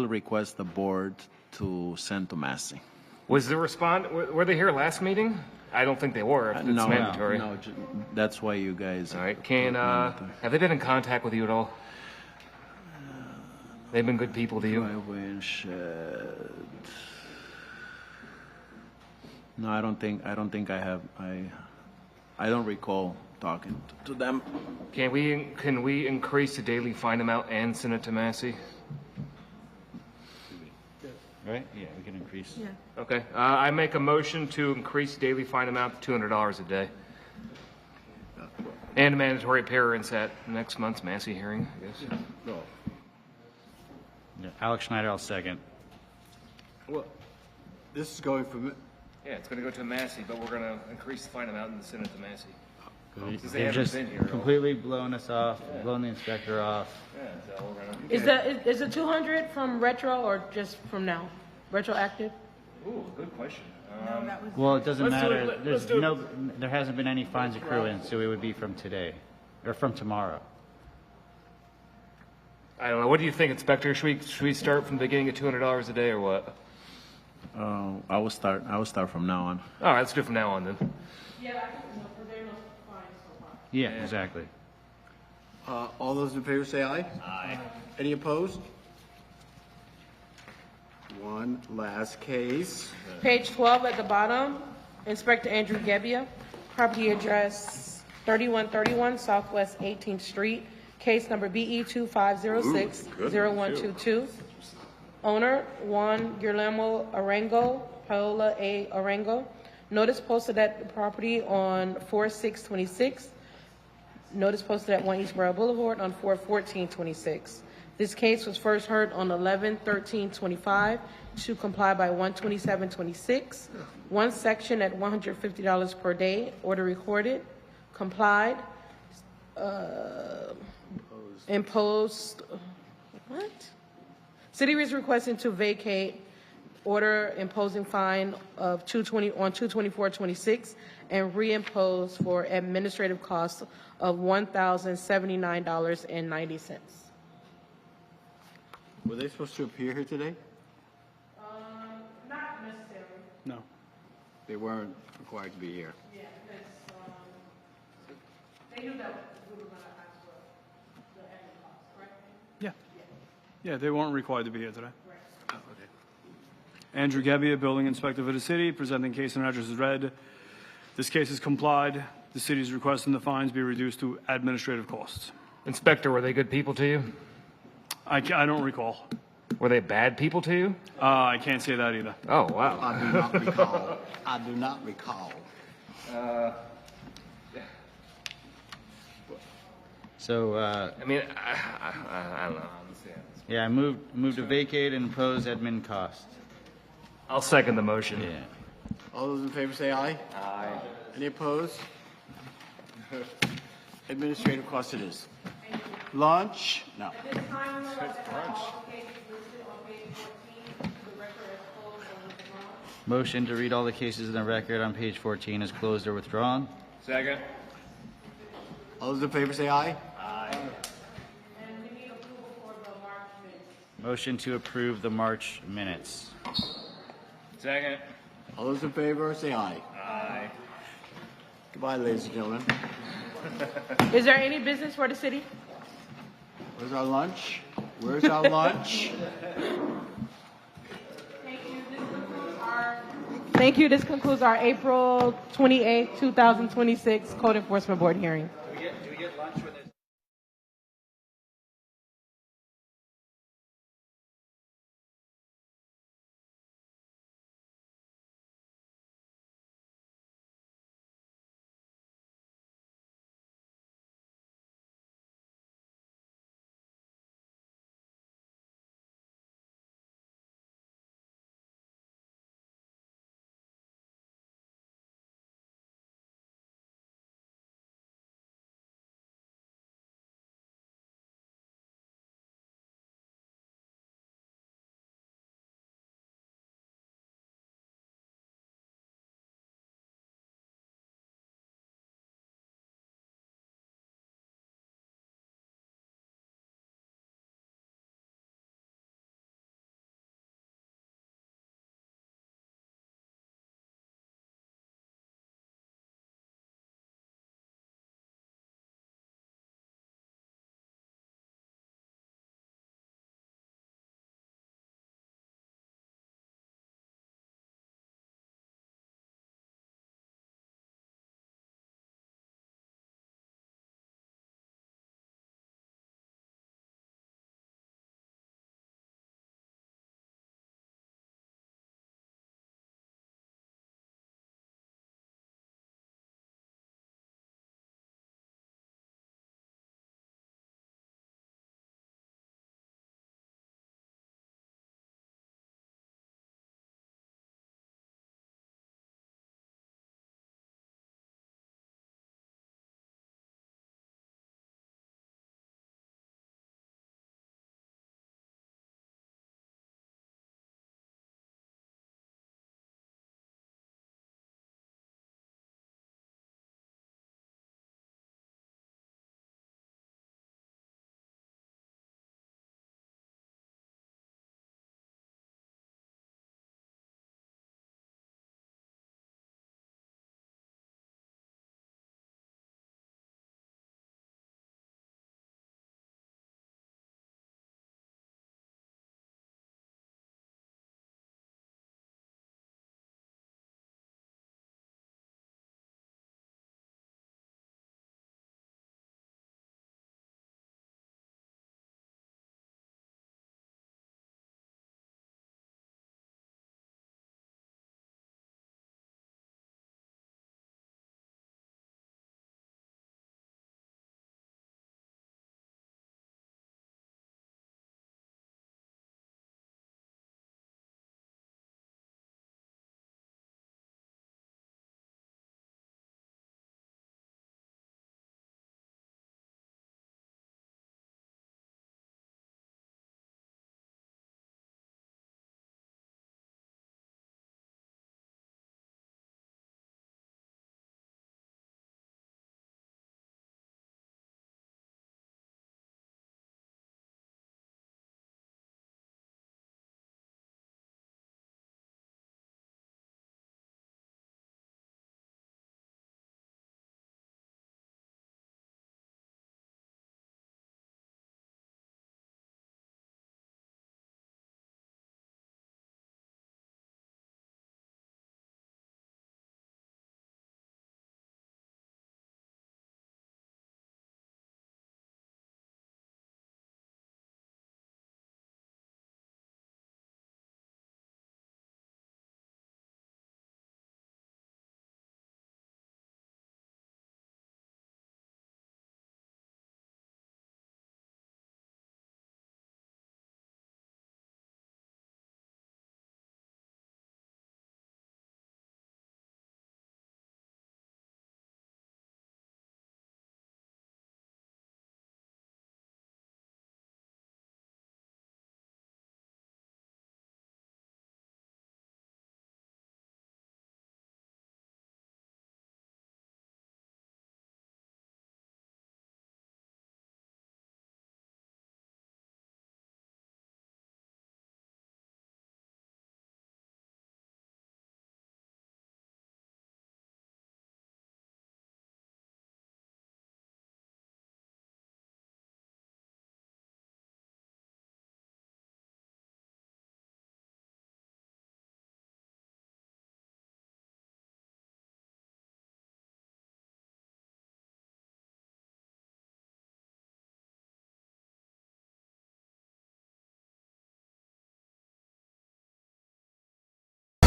request the board to send to Massey. Was the were they here last meeting? I don't think they were. If it's mandatory. No, that's why you guys. All right. Have they been in contact with you at all? They've been good people to you? Driveway and shed. No, I don't think I have. I don't recall talking to them. Can we increase the daily fine amount and send it to Massey? Right? Yeah, we can increase. Yeah. Okay. I make a motion to increase the daily fine amount to $200 a day. And a mandatory appearance at next month's Massey hearing, I guess. No. Yeah, Alex Schneider, I'll second. Well, this is going from. Yeah, it's going to go to Massey, but we're going to increase the fine amount and send it to Massey. Since they They've haven't just been here at all. completely blown us off, blown the inspector off. Yeah, so we're going to. Is it 200 from retro or just from now? Retroactive? Ooh, good question. Well, it doesn't Let's do matter. it. There's Let's do it. there hasn't been any fines accruing, so it would be from today, or from tomorrow. I don't know. What do you think, Inspector? Should we start from the beginning at $200 a day or what? I will start from now on. All right, let's do it from now on then. Yeah, exactly. All those in favor say aye. Aye. Any opposed? One last case. Page 12 at the bottom, Inspector Andrew Gebbia, property address 3131 Southwest 18th Street, case number BE 2506-0122. Owner, Juan Guillermo Arango, Paola A. Arango. Notice posted at the property on 4/6/26. Notice posted at 1 East Broad Boulevard on 4/14/26. This case was first heard on 11/13/25 to comply by 1/27/26. One section at $150 per day, order recorded, complied. imposed, what? City is requesting to vacate order imposing fine of on 2/24/26 and reimpose for administrative costs of $1,079.90. Were they supposed to appear here today? Not necessarily. No. They weren't required to be here. Yeah, because they knew that we were going to ask for the extra cost, correct? Yeah. Yeah, they weren't required to be here today. Oh, okay. Andrew Gebbia, Building Inspector for the city, presenting case and address is read. This case is complied. The city is requesting the fines be reduced to administrative costs. Inspector, were they good people to you? I don't recall. Were they bad people to you? I can't say that either. Oh, wow. I do not recall. I do not recall. So, I mean, I don't know. yeah, I move to vacate and impose admin costs. I'll second the motion. Yeah. All those in favor say aye. Aye. Any opposed? Administrative cost it is. Lunch? No. Motion to read all the cases in the record on page 14 is closed or withdrawn. Second. All those in favor say aye. Aye. Motion to approve the March minutes. Second. All those in favor say aye. Aye. Goodbye, ladies and gentlemen. Is there any business for the city? Where's our lunch? Where's our lunch? Thank you. This concludes our April 28, 2026 Code Enforcement Board hearing. Do we